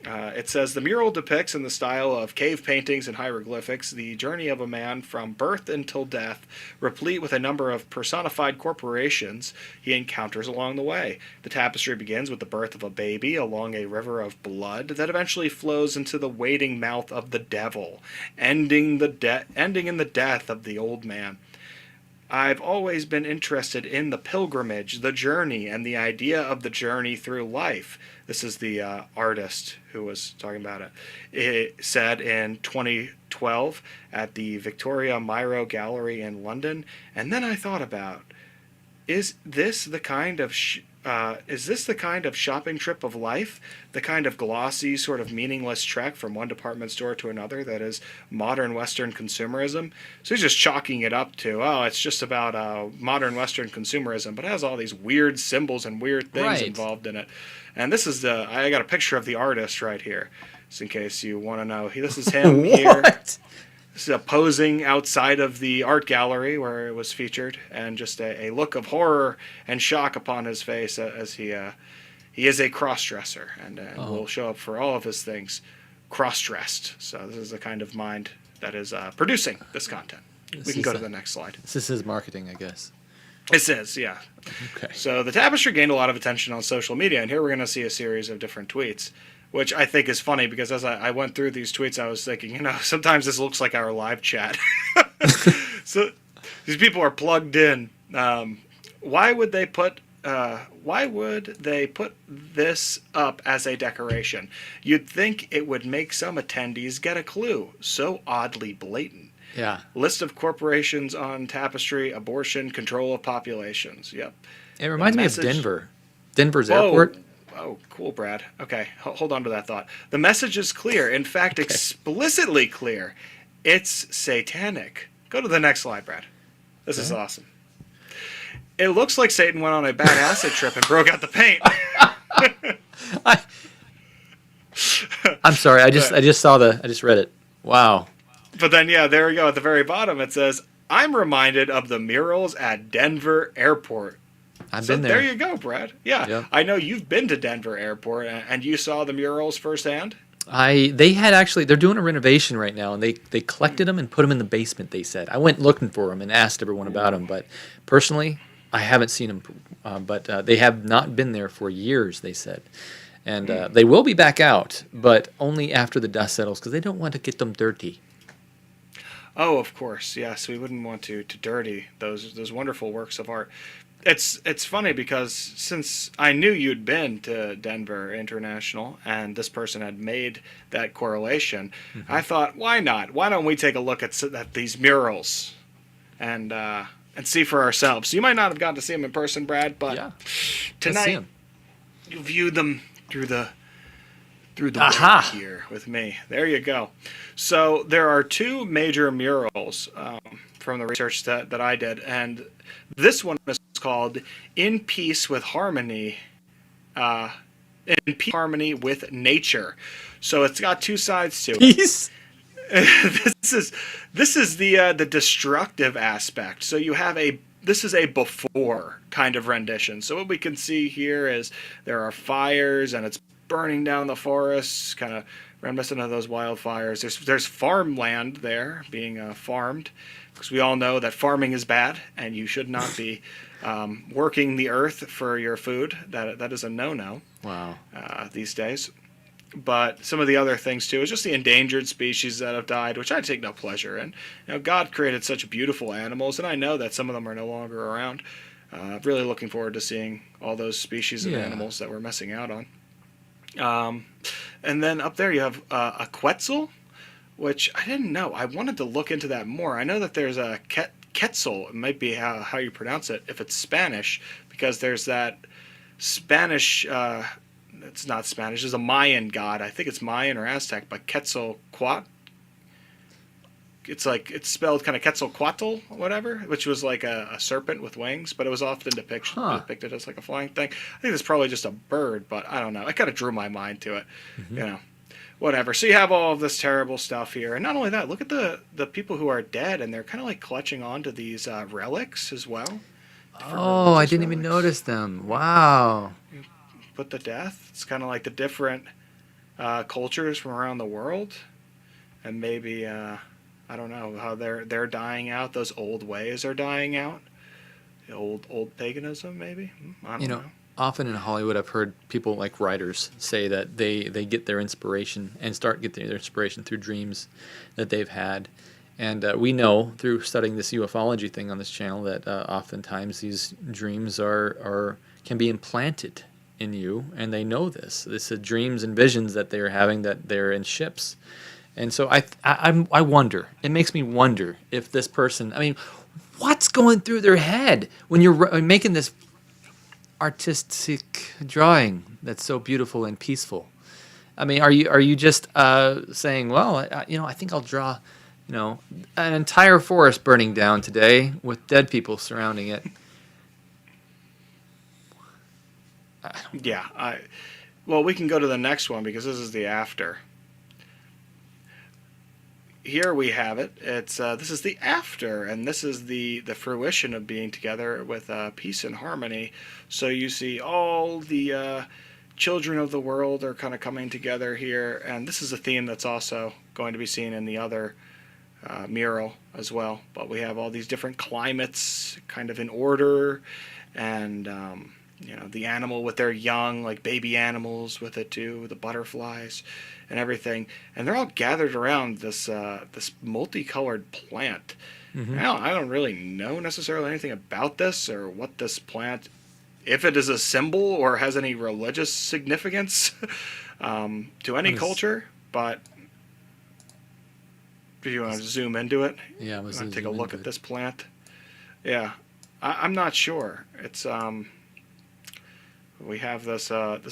S2: It says, the mural depicts in the style of cave paintings and hieroglyphics the journey of a man from birth until death, replete with a number of personified corporations he encounters along the way. The tapestry begins with the birth of a baby along a river of blood that eventually flows into the waiting mouth of the devil, ending in the death of the old man. I've always been interested in the pilgrimage, the journey, and the idea of the journey through life. This is the artist who was talking about it. It said in 2012 at the Victoria Miro Gallery in London. And then I thought about, is this the kind of shopping trip of life? The kind of glossy, sort of meaningless trek from one department store to another that is modern Western consumerism? So he's just chalking it up to, it's just about modern Western consumerism, but it has all these weird symbols and weird things involved in it. And this is I got a picture of the artist right here, just in case you want to know. This is him here. This is posing outside of the art gallery where it was featured, and just a look of horror and shock upon his face as he is a cross-dresser, and will show up for all of his things cross-dressed. So this is the kind of mind that is producing this content. We can go to the next slide.
S1: This is his marketing, I guess.
S2: It says, yeah.
S1: Okay.
S2: So the Tapestry gained a lot of attention on social media, and here we're going to see a series of different tweets, which I think is funny because as I went through these tweets, I was thinking, sometimes this looks like our live chat. So these people are plugged in. Why would they put this up as a decoration? You'd think it would make some attendees get a clue. So oddly blatant.
S1: Yeah.
S2: List of corporations on Tapestry, abortion, control of populations. Yep.
S1: It reminds me of
S2: message-
S1: Denver. Denver's
S2: Whoa.
S1: airport.
S2: Oh, cool, Brad. Okay, hold on to that thought. The message is clear. In fact, explicitly clear. It's satanic. Go to the next slide, Brad. This is awesome. It looks like Satan went on a bad acid trip and broke out the paint.
S1: I'm sorry. I just read it. Wow.
S2: But then, yeah, there we go. At the very bottom, it says, I'm reminded of the murals at Denver Airport.
S1: I've been there.
S2: There you go, Brad. Yeah.
S1: Yep.
S2: I know you've been to Denver Airport, and you saw the murals firsthand?
S1: They're doing a renovation right now, and they collected them and put them in the basement, they said. I went looking for them and asked everyone about them, but personally, I haven't seen them. But they have not been there for years, they said. And they will be back out, but only after the dust settles, because they don't want to get them dirty.
S2: Oh, of course, yes. We wouldn't want to dirty those wonderful works of art. It's funny because since I knew you'd been to Denver International and this person had made that correlation, I thought, why not? Why don't we take a look at these murals and see for ourselves? So you might not have gotten to see them in person, Brad, but tonight you view them through the book here with me. There you go. So there are two major murals from the research that I did, and this one is called "In Peace with Harmony," in peace harmony with nature. So it's got two sides to it.
S1: Peace.
S2: This is the destructive aspect. So you have this is a before kind of rendition. So what we can see here is there are fires and it's burning down the forests, kind of reminiscent of those wildfires. There's farmland there being farmed, because we all know that farming is bad and you should not be working the earth for your food. That is a no-no.
S1: Wow.
S2: These days. But some of the other things too is just the endangered species that have died, which I take no pleasure in. God created such beautiful animals, and I know that some of them are no longer around. Really looking forward to seeing all those species of animals that we're missing out on. And then up there you have a Quetzal, which I didn't know. I wanted to look into that more. I know that there's a Quetzal. It might be how you pronounce it if it's Spanish, because there's that Spanish. It's not Spanish. It's a Mayan god. I think it's Mayan or Aztec, but Quetzalcoatl. It's spelled kind of Quetzalcoatl, whatever, which was like a serpent with wings, but it was often depicted as like a flying thing. I think it's probably just a bird, but I don't know. I kind of drew my mind to it, whatever. So you have all of this terrible stuff here, and not only that, look at the people who are dead, and they're kind of like clutching onto these relics as well.
S1: Oh, I didn't even notice them. Wow.
S2: Put to death. It's kind of like the different cultures from around the world, and maybe I don't know how they're dying out. Those old ways are dying out. The old paganism, maybe. I don't know.
S1: Often in Hollywood, I've heard people like writers say that they get their inspiration and get their inspiration through dreams that they've had. And we know through studying this ufology thing on this channel that oftentimes these dreams can be implanted in you, and they know this. This is dreams and visions that they're having, that they're in ships. And so I wonder. It makes me wonder if this person. I mean, what's going through their head when you're making this artistic drawing that's so beautiful and peaceful? I mean, are you just saying, well, I think I'll draw, an entire forest burning down today with dead people surrounding it?
S2: Yeah. Well, we can go to the next one because this is the after. Here we have it. It's this is the after, and this is the fruition of being together with peace and harmony. So you see all the children of the world are kind of coming together here, and this is a theme that's also going to be seen in the other mural as well. But we have all these different climates kind of in order, and the animal with their young, like baby animals with it too, the butterflies and everything, and they're all gathered around this multicolored plant.
S1: Mm-hmm.
S2: I don't really know necessarily anything about this or what this plant, if it is a symbol or has any religious significance to any culture, but do you want to zoom into it?
S1: Yeah, I'm
S2: going to take a look at this plant. Yeah, I'm not sure. It's we have this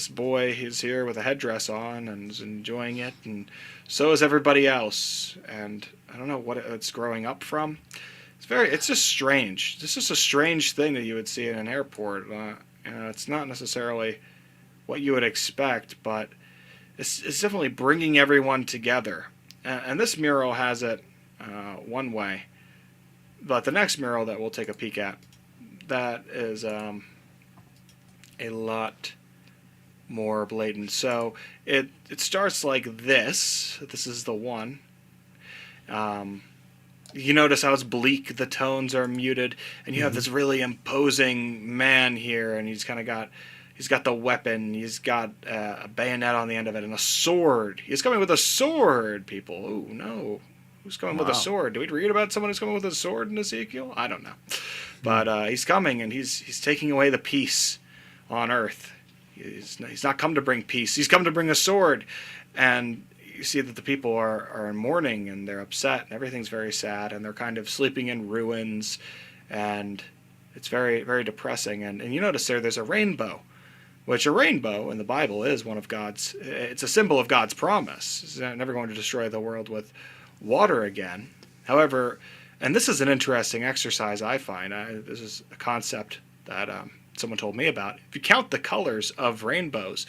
S2: boy. He's here with a headdress on and is enjoying it, and so is everybody else. And I don't know what it's growing up from. It's just strange. This is a strange thing that you would see in an airport. It's not necessarily what you would expect, but it's definitely bringing everyone together. And this mural has it one way, but the next mural that we'll take a peek at, that is a lot more blatant. So it starts like this. This is the one. You notice how it's bleak, the tones are muted, and you have this really imposing man here, and he's got the weapon, he's got a bayonet on the end of it, and a sword. He's coming with a sword, people. Oh, no. Who's coming with a sword? Do we read about someone who's coming with a sword in Ezekiel? I don't know. But he's coming, and he's taking away the peace on earth. He's not come to bring peace. He's come to bring a sword. And you see that the people are in mourning, and they're upset, and everything's very sad, and they're kind of sleeping in ruins, and it's very, very depressing. And you notice there's a rainbow, which a rainbow in the Bible is one of God's, it's a symbol of God's promise. He's never going to destroy the world with water again. However, and this is an interesting exercise I find, this is a concept that someone told me about. If you count the colors of rainbows,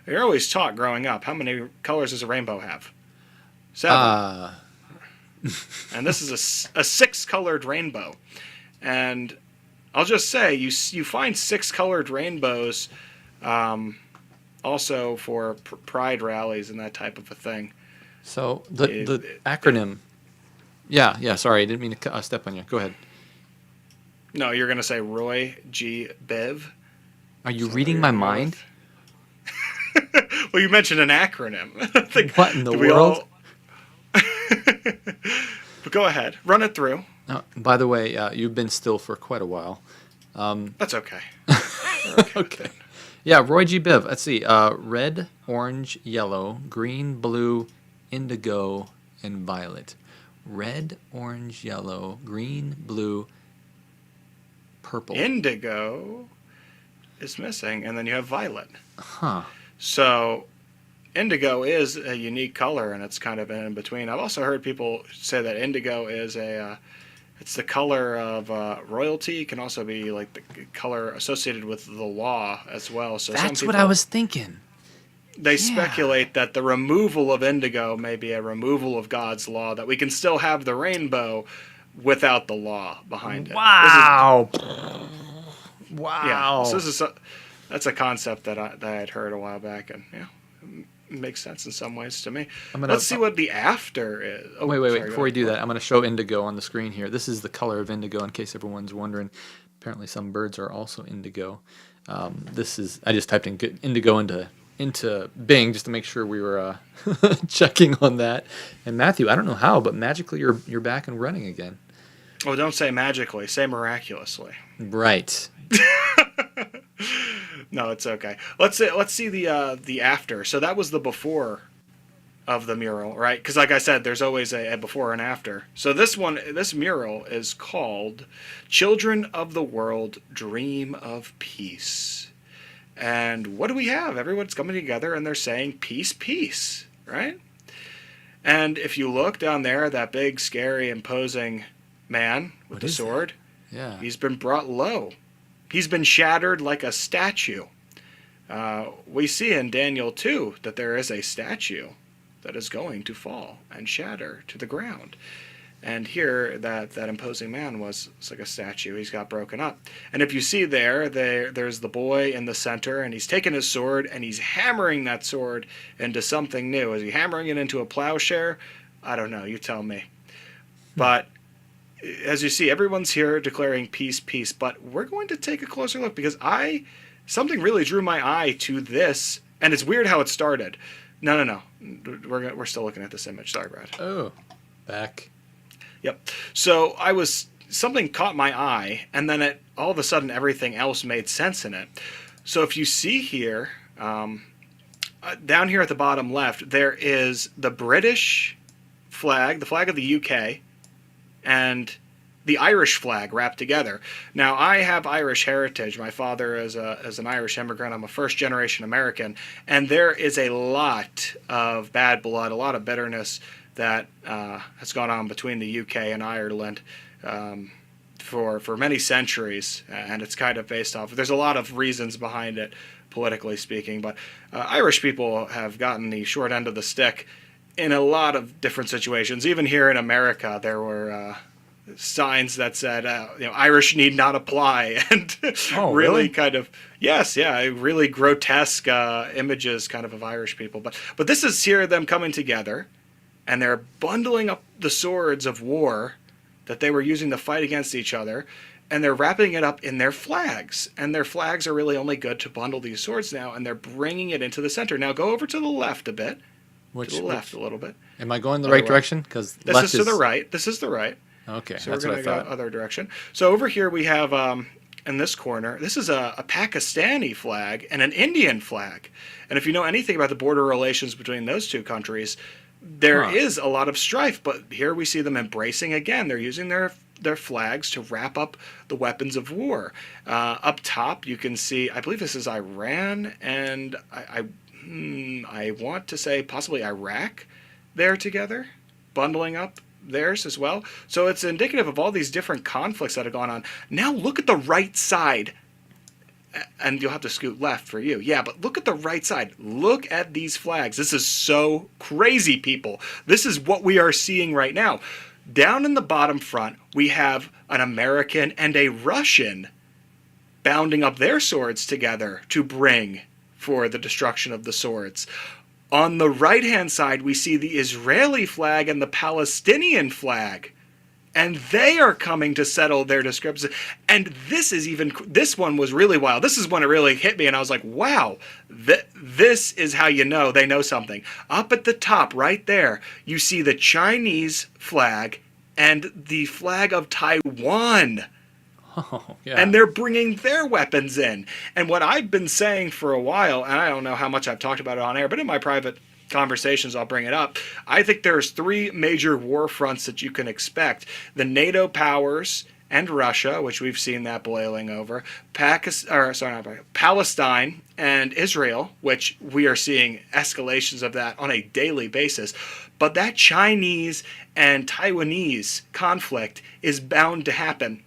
S2: you're always taught growing up, how many colors does a rainbow have? 7. And this is a 6-colored rainbow. And I'll just say, you find 6-colored rainbows also for pride rallies and that type of a thing.
S1: So the acronym... Yeah, sorry, I didn't mean to step on you. Go ahead.
S2: No, you're going to say Roy G. Biv.
S1: Are you reading my mind?
S2: Well, you mentioned an acronym.
S1: What in the world?
S2: But go ahead. Run it through.
S1: By the way, you've been still for quite a while.
S2: That's okay.
S1: Okay. Yeah, Roy G. Biv. Let's see. Red, orange, yellow, green, blue, indigo, and violet. Red, orange, yellow, green, blue, purple.
S2: Indigo is missing, and then you have violet.
S1: Huh.
S2: So indigo is a unique color, and it's kind of in between. I've also heard people say that indigo is it's the color of royalty. It can also be like the color associated with the law as well. So
S1: that's what I was thinking.
S2: They speculate that the removal of indigo may be a removal of God's law, that we can still have the rainbow without the law behind it.
S1: Wow. Wow.
S2: Yeah. So that's a concept that I had heard a while back, and it makes sense in some ways to me. Let's see what the after is.
S1: Oh, wait. Before we do that, I'm going to show indigo on the screen here. This is the color of indigo, in case everyone's wondering. Apparently some birds are also indigo. I just typed in indigo into Bing just to make sure we were checking on that. And Matthew, I don't know how, but magically you're back and running again.
S2: Oh, don't say magically. Say miraculously.
S1: Right.
S2: No, it's okay. Let's see the after. So that was the before of the mural, right? Because like I said, there's always a before and after. So this mural is called "Children of the World Dream of Peace." And what do we have? Everyone's coming together and they're saying peace, peace, right? And if you look down there, that big, scary, imposing man with the sword,
S1: yeah,
S2: he's been brought low. He's been shattered like a statue. We see in Daniel 2 that there is a statue that is going to fall and shatter to the ground. And here, that imposing man was like a statue. He's got broken up. And if you see there's the boy in the center, and he's taking his sword, and he's hammering that sword into something new. Is he hammering it into a plowshare? I don't know. You tell me. But as you see, everyone's here declaring peace, peace. But we're going to take a closer look because something really drew my eye to this, and it's weird how it started. No. We're still looking at this image. Sorry, Brad.
S1: Oh, back.
S2: Yep. So something caught my eye, and then all of a sudden everything else made sense in it. So if you see here, down here at the bottom left, there is the British flag, the flag of the UK, and the Irish flag wrapped together. Now, I have Irish heritage. My father is an Irish immigrant. I'm a first-generation American, and there is a lot of bad blood, a lot of bitterness that has gone on between the UK and Ireland for many centuries, and it's kind of based off. There's a lot of reasons behind it, politically speaking, but Irish people have gotten the short end of the stick in a lot of different situations. Even here in America, there were signs that said, Irish need not apply, and really kind of, really grotesque images kind of Irish people. But this is here them coming together, and they're bundling up the swords of war that they were using to fight against each other, and they're wrapping it up in their flags. And their flags are really only good to bundle these swords now, and they're bringing it into the center. Now go over to the left a bit. To the left a little bit.
S1: Am I going the right direction? Because
S2: this is to the right. This is the right.
S1: Okay,
S2: so
S1: that's
S2: we're
S1: what I
S2: going to
S1: thought.
S2: go other direction. So over here we have, in this corner, this is a Pakistani flag and an Indian flag. And if you know anything about the border relations between those two countries, there is a lot of strife. But here we see them embracing again. They're using their flags to wrap up the weapons of war. Up top, you can see, I believe this is Iran, and I want to say possibly Iraq there together, bundling up theirs as well. So it's indicative of all these different conflicts that have gone on. Now look at the right side, and you'll have to scoot left for you. Yeah, but look at the right side. Look at these flags. This is so crazy, people. This is what we are seeing right now. Down in the bottom front, we have an American and a Russian bounding up their swords together to bring for the destruction of the swords. On the right-hand side, we see the Israeli flag and the Palestinian flag. And they are coming to settle their discrepancy. And this one was really wild. This is when it really hit me, and I was like, wow, this is how you know they know something. Up at the top, right there, you see the Chinese flag and the flag of Taiwan.
S1: Oh, yeah.
S2: And they're bringing their weapons in. And what I've been saying for a while, and I don't know how much I've talked about it on air, but in my private conversations I'll bring it up. I think there's three major war fronts that you can expect. The NATO powers and Russia, which we've seen that boiling over. Palestine and Israel, which we are seeing escalations of that on a daily basis. But that Chinese and Taiwanese conflict is bound to happen.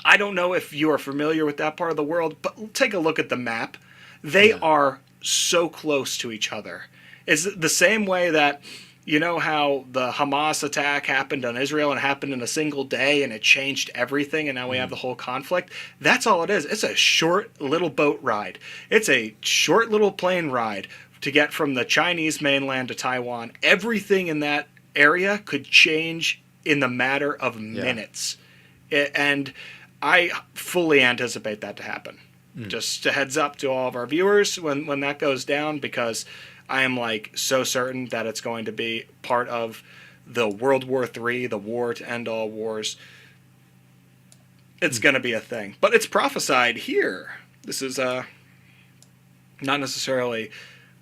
S2: I don't know if you are familiar with that part of the world, but take a look at the map. They are so close to each other. It's the same way that, you know how the Hamas attack happened on Israel and happened in a single day and it changed everything and now we have the whole conflict? That's all it is. It's a short little boat ride. It's a short little plane ride to get from the Chinese mainland to Taiwan. Everything in that area could change in the matter of minutes. And I fully anticipate that to happen. Just a heads up to all of our viewers when that goes down, because I am so certain that it's going to be part of the World War III, the war to end all wars. It's going to be a thing. But it's prophesied here. This is not necessarily,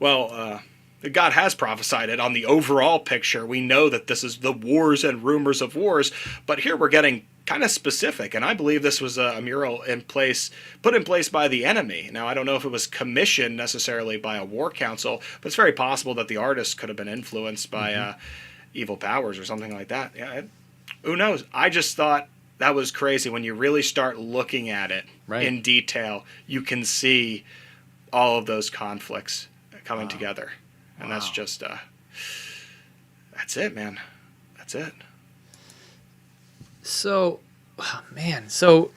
S2: God has prophesied it on the overall picture. We know that this is the wars and rumors of wars, but here we're getting kind of specific, and I believe this was a mural put in place by the enemy. Now, I don't know if it was commissioned necessarily by a war council, but it's very possible that the artist could have been influenced by evil powers or something like that. Yeah, who knows? I just thought that was crazy. When you really start looking at it in detail, you can see all of those conflicts coming together. And that's just, that's it, man. That's it.
S1: So, so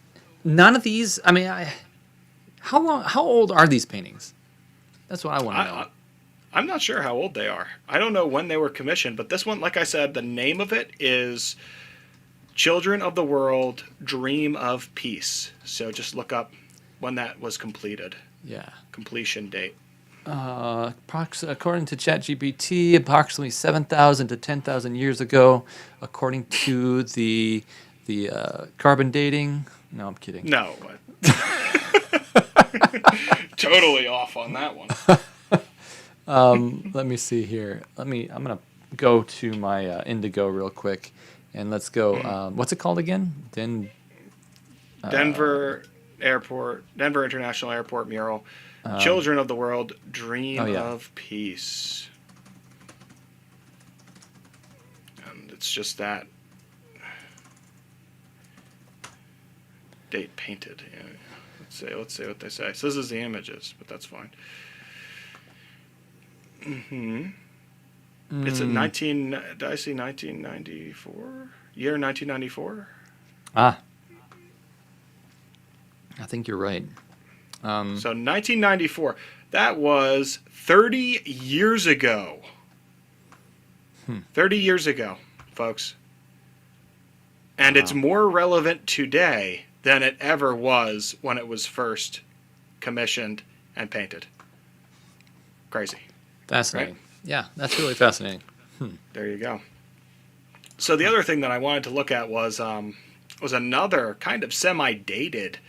S1: none of these, how old are these paintings? That's what I want to know.
S2: I'm not sure how old they are. I don't know when they were commissioned, but this one, like I said, the name of it is Children of the world dream of peace. So just look up when that was completed.
S1: Yeah.
S2: Completion date.
S1: According to ChatGPT, approximately 7,000 to 10,000 years ago, according to the carbon dating. No, I'm kidding.
S2: No. Totally off on that one.
S1: Let me see here. I'm gonna go to my Indigo real quick, and let's go. What's it called again?
S2: Denver International Airport mural. Children of the world dream of peace. And it's just that date painted. Yeah. Let's see what they say. So this is the images, but that's fine. It's at 19. Did I see 1994? Year 1994.
S1: Ah, I think you're right.
S2: So 1994. That was 30 years ago. 30 years ago, folks. And it's more relevant today than it ever was when it was first commissioned and painted. Crazy.
S1: Fascinating.
S2: Right?
S1: Yeah, that's really fascinating.
S2: There you go. So the other thing that I wanted to look at was another kind of semi-dated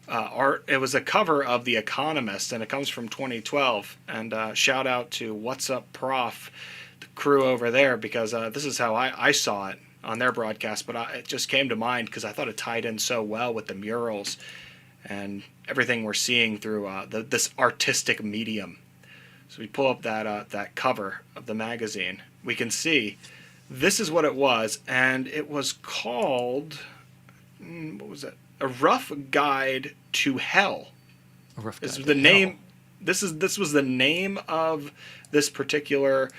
S2: art. It was a cover of The Economist, and it comes from 2012. And shout out to What's Up Prof, the crew over there, because this is how I saw it on their broadcast. But it just came to mind because I thought it tied in so well with the murals and everything we're seeing through this artistic medium. So we pull up that cover of the magazine. We can see this is what it was, and it was called, what was it? A Rough Guide to Hell.
S1: A Rough Guide
S2: This was
S1: to
S2: the
S1: Hell.
S2: name. This was the name of this particular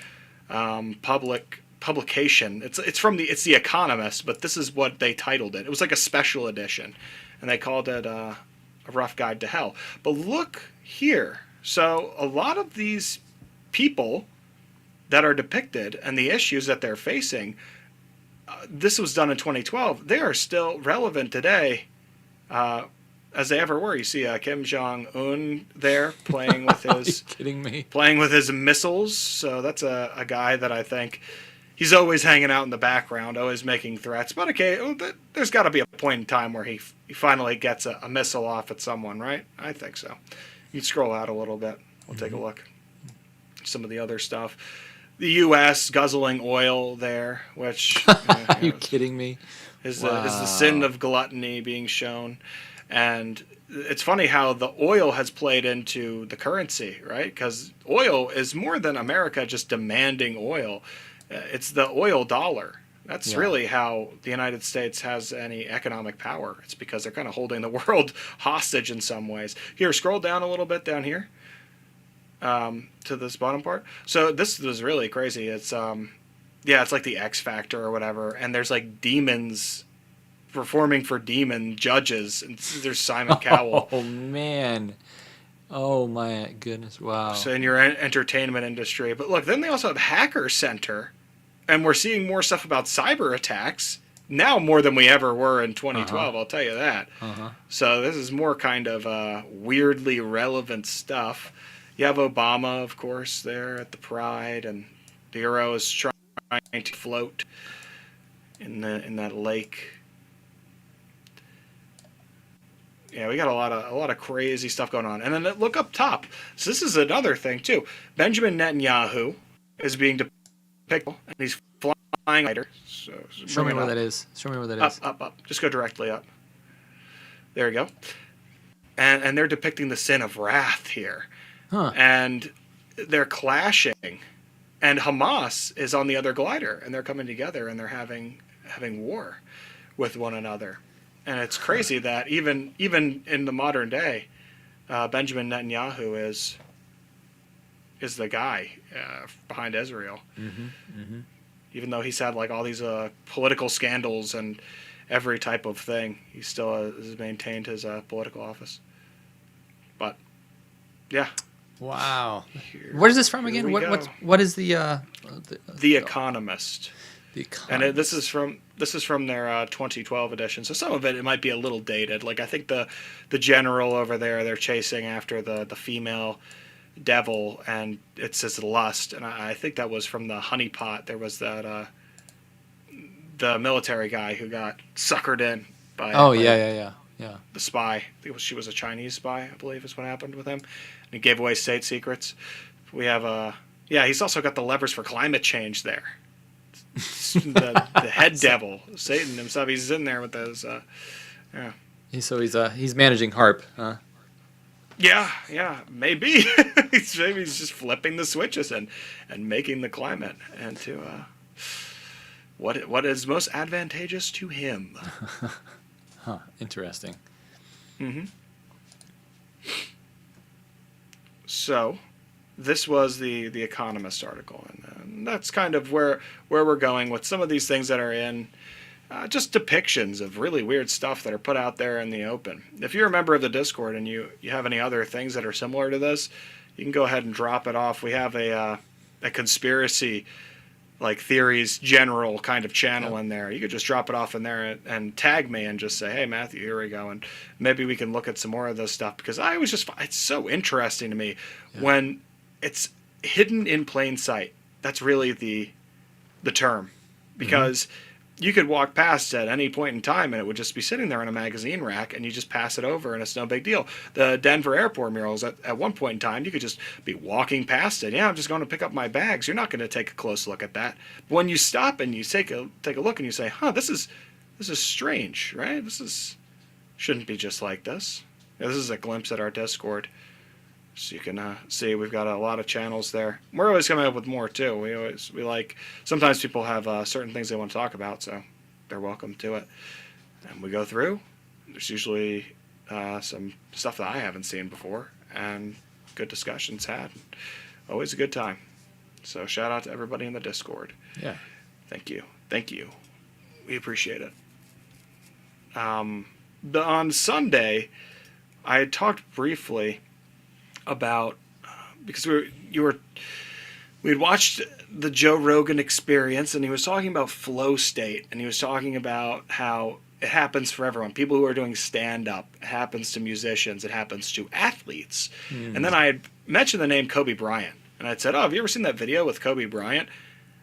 S2: publication. It's The Economist, but this is what they titled it. It was like a special edition, and they called it A Rough Guide to Hell. But look here. So a lot of these people that are depicted and the issues that they're facing, this was done in 2012. They are still relevant today, as they ever were. You see Kim Jong-un there playing with his.
S1: Are you kidding me?
S2: Playing with his missiles. So that's a guy that I think he's always hanging out in the background, always making threats. But okay, there's got to be a point in time where he finally gets a missile off at someone, right? I think so. You scroll out a little bit. We'll take a look. Some of the other stuff. The U.S. guzzling oil there, which
S1: Are you kidding me?
S2: Is the sin of gluttony being shown. And it's funny how the oil has played into the currency, right? Because oil is more than America just demanding oil. It's the oil dollar. That's really how the United States has any economic power. It's because they're kind of holding the world hostage in some ways. Here, scroll down a little bit down here to this bottom part. So this was really crazy. It's it's like the X Factor or whatever, and there's like demons performing for demon judges, and there's Simon Cowell.
S1: Oh man. Oh my goodness! Wow.
S2: So in your entertainment industry, but look, then they also have Hacker Center, and we're seeing more stuff about cyber attacks now more than we ever were in 2012. I'll tell you that. So this is more kind of weirdly relevant stuff. You have Obama, of course, there at the Pride, and the hero is trying to float in that lake. Yeah, we got a lot of crazy stuff going on. And then look up top. So this is another thing too. Benjamin Netanyahu is being depicted, and he's flying lighter. So
S1: Show me where that is. Show me where that is.
S2: Up. Just go directly up. There we go. And they're depicting the sin of wrath here. And they're clashing. And Hamas is on the other glider, and they're coming together, and they're having war with one another. And it's crazy that even in the modern day, Benjamin Netanyahu is the guy behind Israel. Even though he's had like all these political scandals and every type of thing, he still has maintained his political office. But yeah.
S1: Wow. What is this from again? What is the
S2: The Economist?
S1: The Economist.
S2: And this is from This is from their 2012 edition, so some of it might be a little dated. Like I think the general over there, they're chasing after the female devil, and it says lust, and I think that was from the honeypot. There was that the military guy who got suckered in by
S1: Oh yeah.
S2: the spy. She was a Chinese spy, I believe, is what happened with him, and he gave away state secrets. We have he's also got the levers for climate change there. the head devil, Satan himself. He's in there with those. Yeah.
S1: So he's managing HARP, huh?
S2: Yeah, maybe. Maybe he's just flipping the switches and making the climate into what is most advantageous to him.
S1: Huh. Interesting.
S2: Mm-hmm. So, this was the Economist article, and that's kind of where we're going with some of these things that are in just depictions of really weird stuff that are put out there in the open. If you're a member of the Discord and you have any other things that are similar to this, you can go ahead and drop it off. We have a conspiracy, like theories general kind of channel in there. You could just drop it off in there and tag me and just say, hey, Matthew, here we go. And maybe we can look at some more of this stuff, because it's so interesting to me when it's hidden in plain sight. That's really the term, because you could walk past at any point in time and it would just be sitting there in a magazine rack, and you just pass it over and it's no big deal. The Denver airport murals, at one point in time, you could just be walking past it. Yeah, I'm just going to pick up my bags. You're not going to take a close look at that. But when you stop and you take a look and you say, this is strange, right? Shouldn't be just like this. Yeah, this is a glimpse at our Discord. So you can see we've got a lot of channels there. We're always coming up with more too. We like, sometimes people have certain things they want to talk about, so they're welcome to it. And we go through. There's usually some stuff that I haven't seen before, and good discussions had. Always a good time. So shout out to everybody in the Discord.
S1: Yeah.
S2: Thank you. We appreciate it. On Sunday, I had talked briefly about because we'd watched the Joe Rogan Experience, and he was talking about flow state, and he was talking about how it happens for everyone. People who are doing stand-up, it happens to musicians, it happens to athletes. And then I had mentioned the name Kobe Bryant, and I'd said, have you ever seen that video with Kobe Bryant?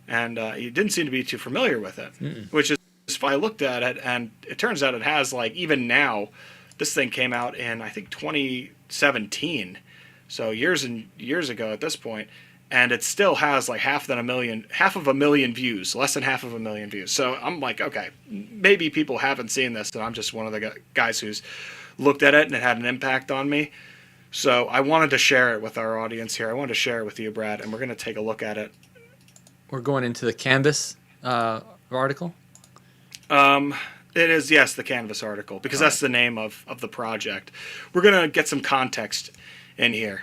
S2: And he didn't seem to be too familiar with it, which is I looked at it, and it turns out it has, like, even now, this thing came out in, I think, 2017. So years and years ago at this point, and it still has like half of a million views, less than half of a million views. So I'm like, okay, maybe people haven't seen this, and I'm just one of the guys who's looked at it and it had an impact on me. So I wanted to share it with our audience here. I wanted to share it with you, Brad, and we're going to take a look at it.
S1: We're going into the Canvas article?
S2: It is, yes, the Canvas article, because that's the name of the project. We're going to get some context in here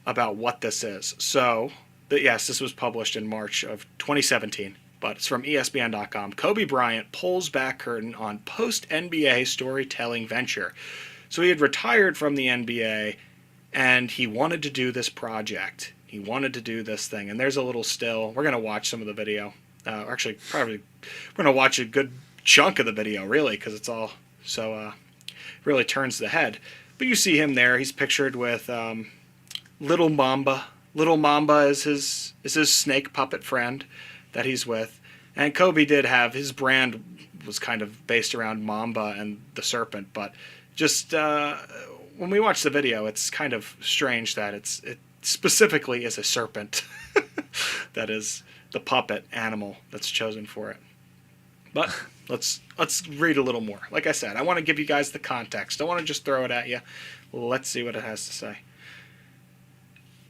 S2: about what this is. So, yes, this was published in March of 2017, but it's from ESPN.com. Kobe Bryant pulls back curtain on post-NBA storytelling venture. So he had retired from the NBA, and he wanted to do this project. He wanted to do this thing, and there's a little still. We're going to watch some of the video. Actually, probably we're going to watch a good chunk of the video, really, because it's all so really turns the head. But you see him there. He's pictured with Little Mamba. Little Mamba is his snake puppet friend that he's with. And Kobe did have, his brand was kind of based around Mamba and the serpent. But just when we watch the video, it's kind of strange that it specifically is a serpent that is the puppet animal that's chosen for it. But let's read a little more. Like I said, I want to give you guys the context. I want to just throw it at you. Let's see what it has to say.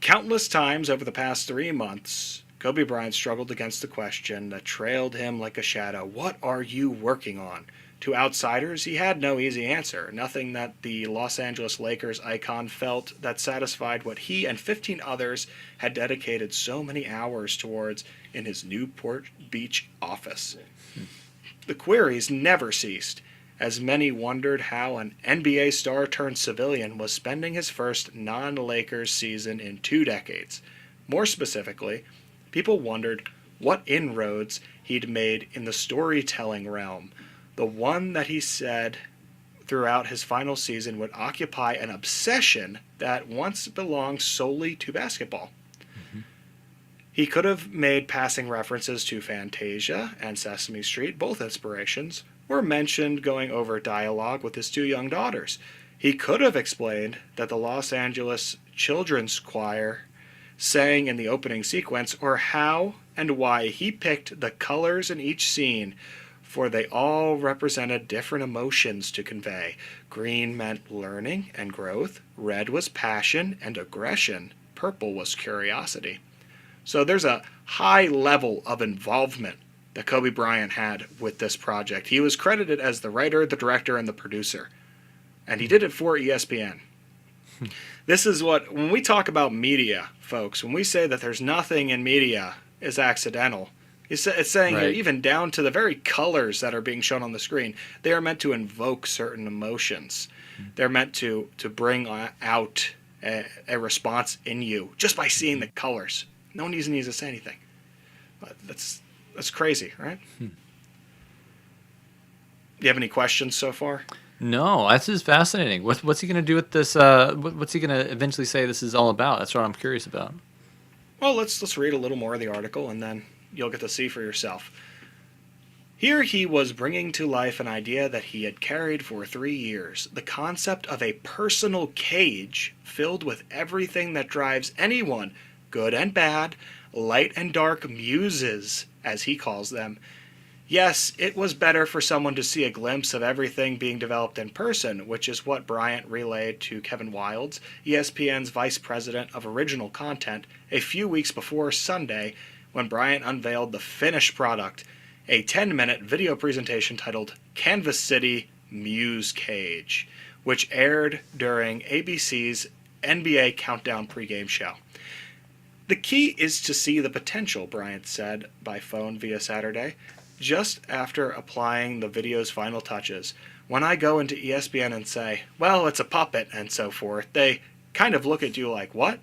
S2: Countless times over the past 3 months, Kobe Bryant struggled against the question that trailed him like a shadow. What are you working on? To outsiders, he had no easy answer. Nothing that the Los Angeles Lakers icon felt that satisfied what he and 15 others had dedicated so many hours towards in his Newport Beach office. The queries never ceased, as many wondered how an NBA star turned civilian was spending his first non-Lakers season in 2 decades. More specifically, people wondered what inroads he'd made in the storytelling realm, the one that he said throughout his final season would occupy an obsession that once belonged solely to basketball. He could have made passing references to Fantasia and Sesame Street, both inspirations, or mentioned going over dialogue with his 2 young daughters. He could have explained that the Los Angeles Children's Choir sang in the opening sequence, or how and why he picked the colors in each scene, for they all represented different emotions to convey. Green meant learning and growth, red was passion and aggression, purple was curiosity. So there's a high level of involvement that Kobe Bryant had with this project. He was credited as the writer, the director, and the producer. And he did it for ESPN. This is what, when we talk about media, folks, when we say that there's nothing in media is accidental, it's saying here, even down to the very colors that are being shown on the screen, they are meant to invoke certain emotions. They're meant to bring out a response in you just by seeing the colors. No one even needs to say anything. But that's crazy, right? Do you have any questions so far?
S1: No, this is fascinating. What's he going to do with this? What's he going to eventually say this is all about? That's what I'm curious about.
S2: Well, let's read a little more of the article, and then you'll get to see for yourself. Here he was bringing to life an idea that he had carried for 3 years, the concept of a personal cage filled with everything that drives anyone, good and bad, light and dark muses, as he calls them. Yes, it was better for someone to see a glimpse of everything being developed in person, which is what Bryant relayed to Kevin Wildes, ESPN's vice president of original content, a few weeks before Sunday, when Bryant unveiled the finished product, a 10-minute video presentation titled Canvas City Muse Cage, which aired during ABC's NBA Countdown pregame show. The key is to see the potential, Bryant said by phone via Saturday, just after applying the video's final touches. When I go into ESPN and say, well, it's a puppet and so forth, they kind of look at you like, what?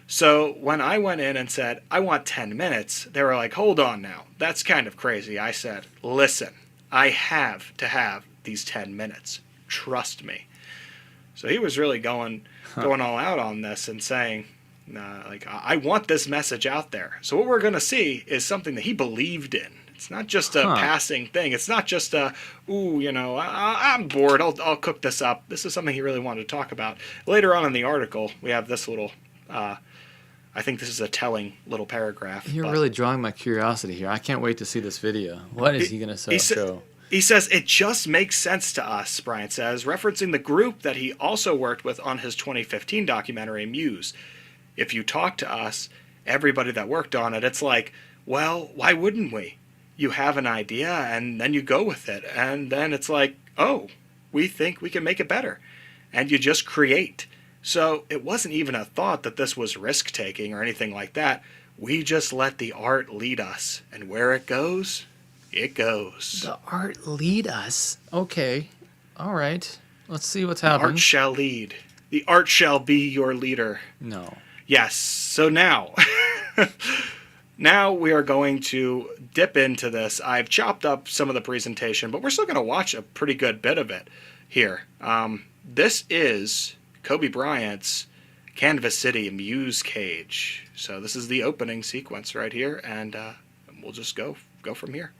S2: So when I went in and said, I want 10 minutes, they were like, hold on now, that's kind of crazy. I said, listen, I have to have these 10 minutes. Trust me. So he was really going all out on this and saying, I want this message out there. So what we're going to see is something that he believed in. It's not just a passing thing. It's not just I'm bored. I'll cook this up. This is something he really wanted to talk about. Later on in the article, we have this little, I think this is a telling little paragraph.
S1: You're really drawing my curiosity here. I can't wait to see this video. What is he going to show?
S2: He says, it just makes sense to us, Bryant says, referencing the group that he also worked with on his 2015 documentary, Muse. If you talk to us, everybody that worked on it, it's like, well, why wouldn't we? You have an idea, and then you go with it. And then it's like, oh, we think we can make it better. And you just create. So it wasn't even a thought that this was risk-taking or anything like that. We just let the art lead us. And where it goes, it goes.
S1: The art lead us? Okay. All right. Let's see what's happening.
S2: Art shall lead. The art shall be your leader.
S1: No.
S2: Yes. So now... Now we are going to dip into this. I've chopped up some of the presentation, but we're still going to watch a pretty good bit of it here. This is Kobe Bryant's Canvas City Muse Cage. So this is the opening sequence right here, and we'll just go from here.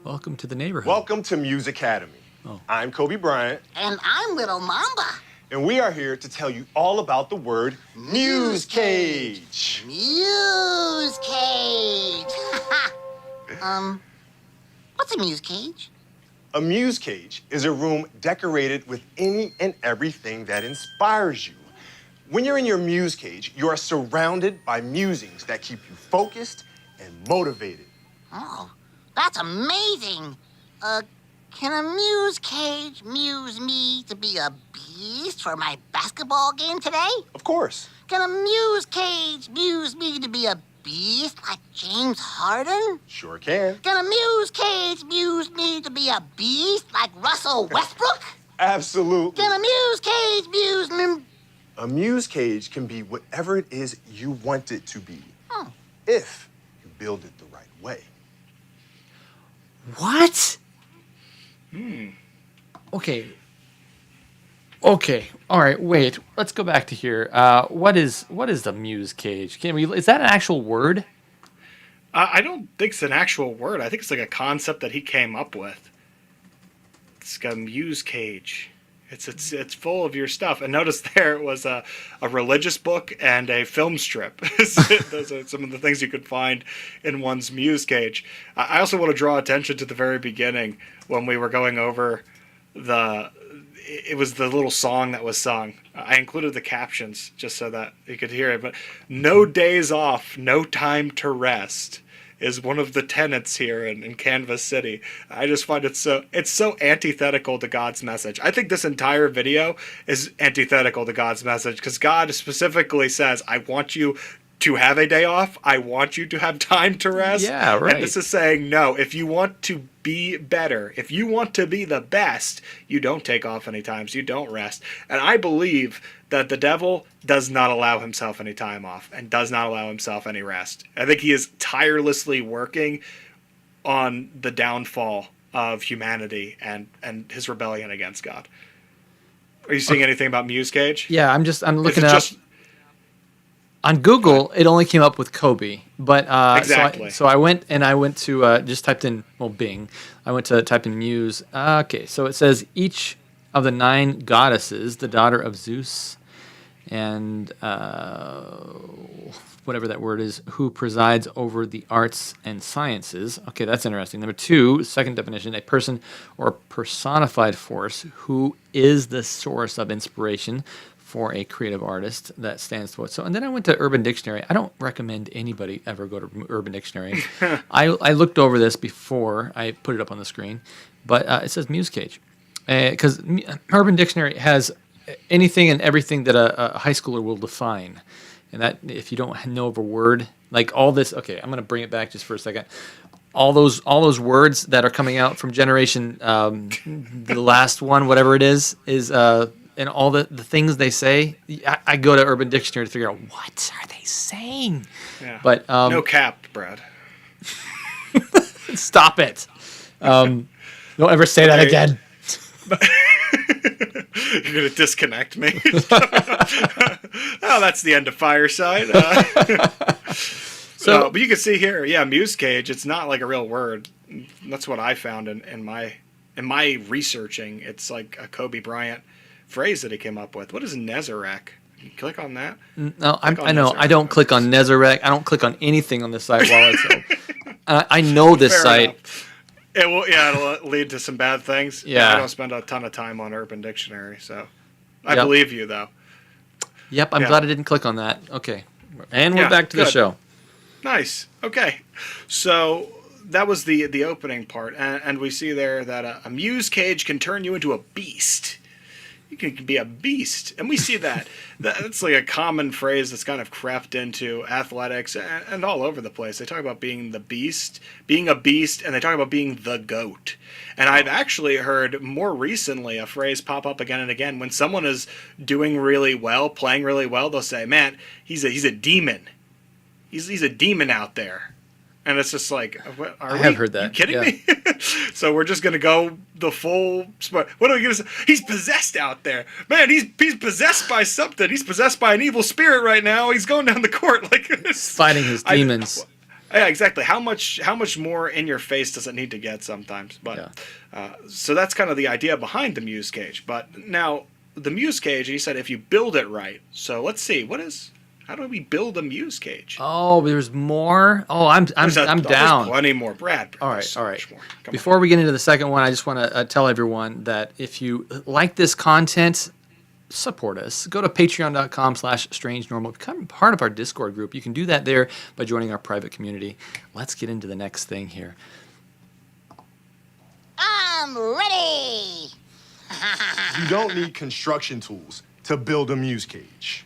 S1: Welcome to the neighborhood.
S3: Welcome to Muse Academy. I'm Kobe Bryant.
S4: And I'm Little Mamba.
S3: And we are here to tell you all about the word Muse Cage.
S4: Muse Cage. What's a Muse Cage?
S3: A Muse Cage is a room decorated with any and everything that inspires you. When you're in your muse cage, you are surrounded by musings that keep you focused and motivated.
S4: Oh, that's amazing. Can a muse cage muse me to be a beast for my basketball game today?
S3: Of course.
S4: Can a muse cage muse me to be a beast like James Harden?
S3: Sure can.
S4: Can a muse cage muse me to be a beast like Russell Westbrook?
S3: Absolutely.
S4: Can a muse cage muse me?
S3: A muse cage can be whatever it is you want it to be, if you build it the right way.
S1: What? Okay. Okay. All right. Wait. Let's go back to here. What is the muse cage? Is that an actual word?
S2: I don't think it's an actual word. I think it's like a concept that he came up with. It's got a muse cage. It's full of your stuff. And notice there it was a religious book and a film strip. Those are some of the things you could find in one's muse cage. I also want to draw attention to the very beginning when we were going over it was the little song that was sung. I included the captions just so that you could hear it. But no days off, no time to rest is one of the tenets here in Canvas City. I just find it's so antithetical to God's message. I think this entire video is antithetical to God's message because God specifically says, I want you to have a day off. I want you to have time to rest.
S1: Yeah, right.
S2: And this is saying, no, if you want to be better, if you want to be the best, you don't take off any times. You don't rest. And I believe that the devil does not allow himself any time off and does not allow himself any rest. I think he is tirelessly working on the downfall of humanity and his rebellion against God. Are you seeing anything about Muse Cage?
S1: Yeah, I'm looking up. On Google, it only came up with Kobe, but
S2: exactly.
S1: So I went to just typed in Bing. I went to type in Muse. Okay, so it says each of the 9 goddesses, the daughter of Zeus, and whatever that word is, who presides over the arts and sciences. Okay, that's interesting. Number 2, second definition, a person or personified force who is the source of inspiration for a creative artist. That stands for it. So, and then I went to Urban Dictionary. I don't recommend anybody ever go to Urban Dictionary. I looked over this before I put it up on the screen, but it says Muse Cage. Because Urban Dictionary has anything and everything that a high schooler will define. And that, if you don't know of a word, like all this, okay, I'm going to bring it back just for a second. All those words that are coming out from generation, the last one, whatever it is, and all the things they say, I go to Urban Dictionary to figure out what are they saying.
S2: Yeah.
S1: But
S2: no cap, Brad.
S1: Stop it. Don't ever say that again.
S2: You're going to disconnect me. Oh, that's the end of Fireside. But you can see here, Muse Cage, it's not like a real word. That's what I found in my researching. It's like a Kobe Bryant phrase that he came up with. What is Nezarek? You click on that.
S1: No, I know. I don't click on Nezarek. I don't click on anything on this site while it's open. I know this
S2: Fair
S1: site.
S2: enough. It'll lead to some bad things.
S1: Yeah.
S2: I don't spend a ton of time on Urban Dictionary, so I believe you, though.
S1: Yep, I'm glad I didn't click on that. Okay. And we're back to the show.
S2: Nice. Okay. So that was the opening part, and we see there that a Muse Cage can turn you into a beast. You can be a beast. And we see that. That's like a common phrase that's kind of crept into athletics and all over the place. They talk about being the beast, being a beast, and they talk about being the GOAT. And I've actually heard more recently a phrase pop up again and again. When someone is doing really well, playing really well, they'll say, man, he's a demon. He's a demon out there. And it's just like,
S1: I have heard that.
S2: Are you kidding me? So we're just going to go the full... What are we going to say? He's possessed out there. Man, he's possessed by something. He's possessed by an evil spirit right now. He's going down the court like this.
S1: Fighting his demons.
S2: Yeah, exactly. How much more in your face does it need to get sometimes? But so that's kind of the idea behind the Muse Cage. But now, the Muse Cage, he said if you build it right. So let's see. How do we build a Muse Cage?
S1: Oh, there's more. Oh, I'm down.
S2: There's plenty more, Brad.
S1: All right. Before we get into the second one, I just want to tell everyone that if you like this content, support us, go to patreon.com/strangenormal. Become part of our Discord group. You can do that there by joining our private community. Let's get into the next thing here.
S4: I'm ready.
S3: You don't need construction tools to build a muse cage.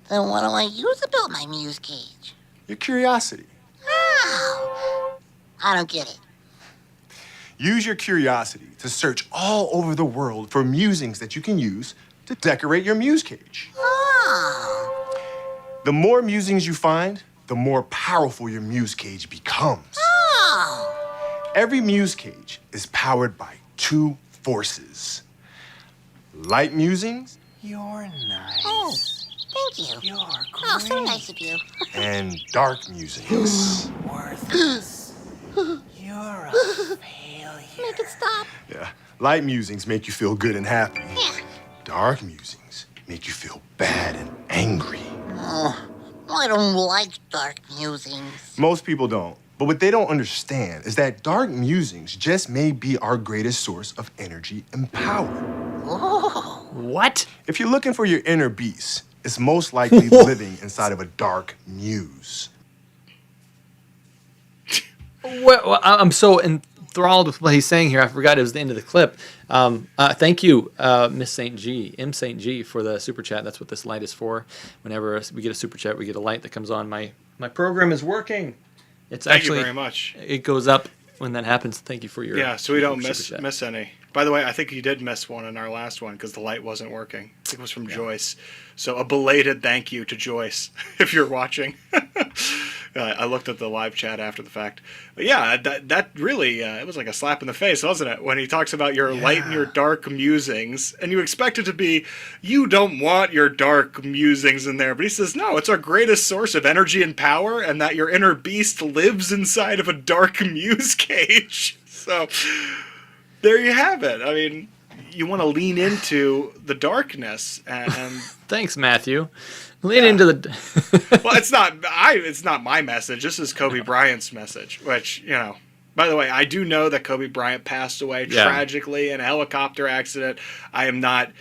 S4: Then what do I use to build my muse cage?
S3: Your curiosity.
S4: How? I don't get it.
S3: Use your curiosity to search all over the world for musings that you can use to decorate your muse cage.
S4: Oh.
S3: The more musings you find, the more powerful your muse cage becomes.
S4: Oh.
S3: Every muse cage is powered by two forces. Light musings
S5: You're nice.
S4: Oh. Thank you.
S5: You're great.
S4: Oh, so nice of you.
S3: and dark musings.
S5: Worthless. You're a failure.
S4: Make it stop.
S3: Yeah, light musings make you feel good and happy.
S4: Yeah.
S3: Dark musings make you feel bad and angry.
S4: Oh, I don't like dark musings.
S3: Most people don't. But what they don't understand is that dark musings just may be our greatest source of energy and power.
S4: Oh.
S1: What?
S3: If you're looking for your inner beast, it's most likely living inside of a dark muse.
S1: Well, I'm so enthralled with what he's saying here. I forgot it was the end of the clip. Thank you, Miss St. G, M. St. G, for the super chat. That's what this light is for. Whenever we get a super chat, we get a light that comes on. My program is working. It's
S2: Thank
S1: actually
S2: you very much.
S1: It goes up when that happens. Thank you for your
S2: Yeah, so we don't
S1: super
S2: miss
S1: chat.
S2: miss any. By the way, I think you did miss one in our last one because the light wasn't working. I think it was from Joyce. So a belated thank you to Joyce if you're watching. I looked at the live chat after the fact. But yeah, that really, it was like a slap in the face, wasn't it? When he talks about your light and your dark musings, and you expect it to be, you don't want your dark musings in there. But he says, no, it's our greatest source of energy and power, and that your inner beast lives inside of a dark muse cage. So there you have it. I mean, you want to lean into the darkness and
S1: Thanks, Matthew. Lean into the.
S2: well, it's not my message. This is Kobe Bryant's message, which, by the way, I do know that Kobe Bryant passed away tragically in a helicopter accident. I am not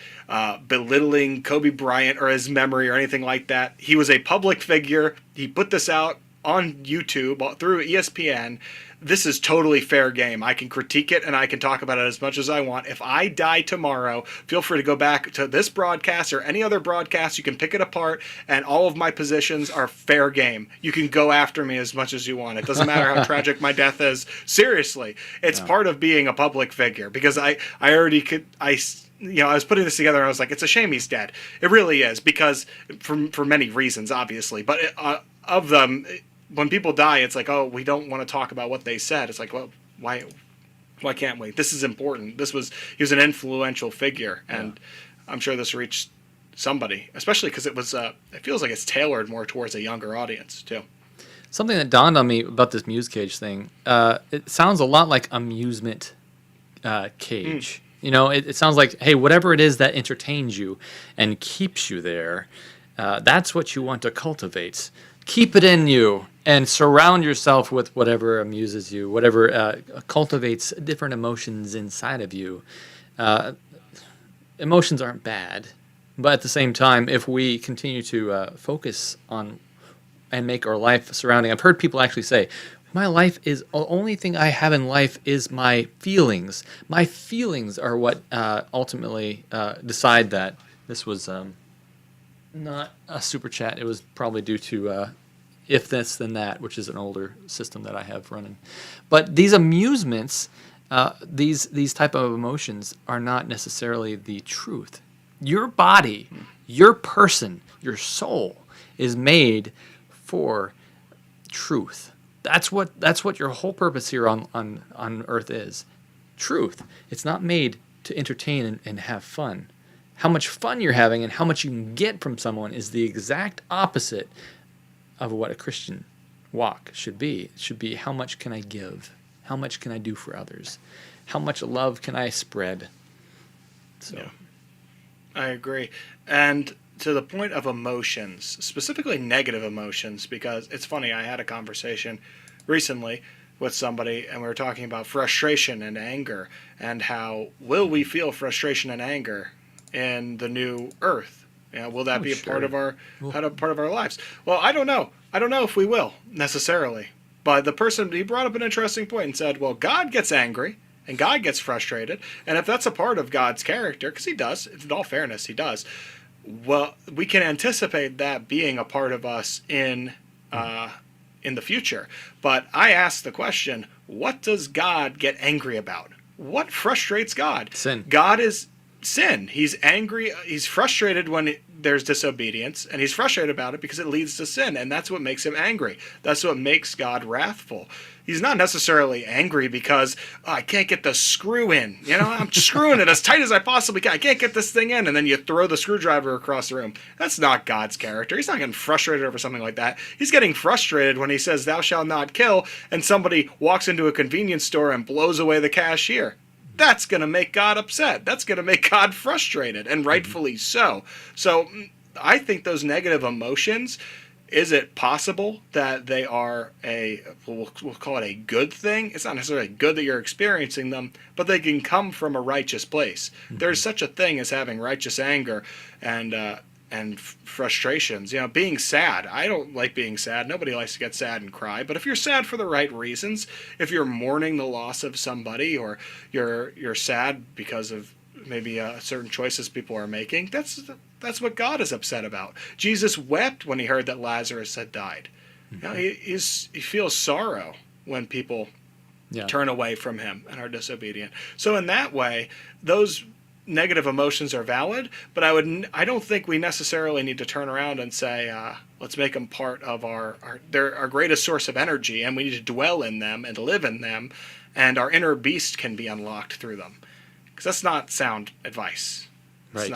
S2: belittling Kobe Bryant or his memory or anything like that. He was a public figure. He put this out on YouTube through ESPN. This is totally fair game. I can critique it and I can talk about it as much as I want. If I die tomorrow, feel free to go back to this broadcast or any other broadcast. You can pick it apart, and all of my positions are fair game. You can go after me as much as you want. It doesn't matter how tragic my death is. Seriously, it's part of being a public figure, because I was putting this together and I was like, it's a shame he's dead. It really is, because for many reasons, obviously. But of them, when people die, it's like, oh, we don't want to talk about what they said. It's like, well, why can't we? This is important. He was an influential figure, and I'm sure this reached somebody, especially because it feels like it's tailored more towards a younger audience too.
S1: Something that dawned on me about this muse cage thing, it sounds a lot like amusement cage. It sounds like, hey, whatever it is that entertains you and keeps you there, that's what you want to cultivate. Keep it in you and surround yourself with whatever amuses you, whatever cultivates different emotions inside of you. Emotions aren't bad, but at the same time, if we continue to focus on and make our life surrounding, I've heard people actually say, my life is, the only thing I have in life is my feelings. My feelings are what ultimately decide that. This was not a super chat. It was probably due to If This Then That, which is an older system that I have running. But these amusements, these type of emotions are not necessarily the truth. Your body, your person, your soul is made for truth. That's what your whole purpose here on Earth is. Truth. It's not made to entertain and have fun. How much fun you're having and how much you can get from someone is the exact opposite of what a Christian walk should be. It should be, how much can I give? How much can I do for others? How much love can I spread? So,
S2: yeah, I agree. And to the point of emotions, specifically negative emotions, because it's funny, I had a conversation recently with somebody, and we were talking about frustration and anger, and how will we feel frustration and anger in the new earth? Will that be a
S1: sure.
S2: part of our part of our lives? Well, I don't know. I don't know if we will necessarily. But the person, he brought up an interesting point and said, well, God gets angry and God gets frustrated, and if that's a part of God's character, because he does, in all fairness, he does. Well, we can anticipate that being a part of us in the future. But I ask the question, what does God get angry about? What frustrates God?
S1: Sin.
S2: God is sin. He's angry. He's frustrated when there's disobedience, and he's frustrated about it because it leads to sin, and that's what makes him angry. That's what makes God wrathful. He's not necessarily angry because I can't get the screw in. I'm screwing it as tight as I possibly can. I can't get this thing in, and then you throw the screwdriver across the room. That's not God's character. He's not getting frustrated over something like that. He's getting frustrated when he says, "Thou shalt not kill," and somebody walks into a convenience store and blows away the cashier. That's going to make God upset. That's going to make God frustrated, and rightfully so. So I think those negative emotions, is it possible that they are we'll call it a good thing? It's not necessarily good that you're experiencing them, but they can come from a righteous place. There's such a thing as having righteous anger and frustrations. Being sad. I don't like being sad. Nobody likes to get sad and cry. But if you're sad for the right reasons, if you're mourning the loss of somebody, or you're sad because of maybe certain choices people are making, that's what God is upset about. Jesus wept when he heard that Lazarus had died. He feels sorrow when people turn away from him and are disobedient. So in that way, those negative emotions are valid, but I don't think we necessarily need to turn around and say, let's make them part of our greatest source of energy, and we need to dwell in them and live in them, and our inner beast can be unlocked through them. Because that's not sound advice. It's
S1: Right.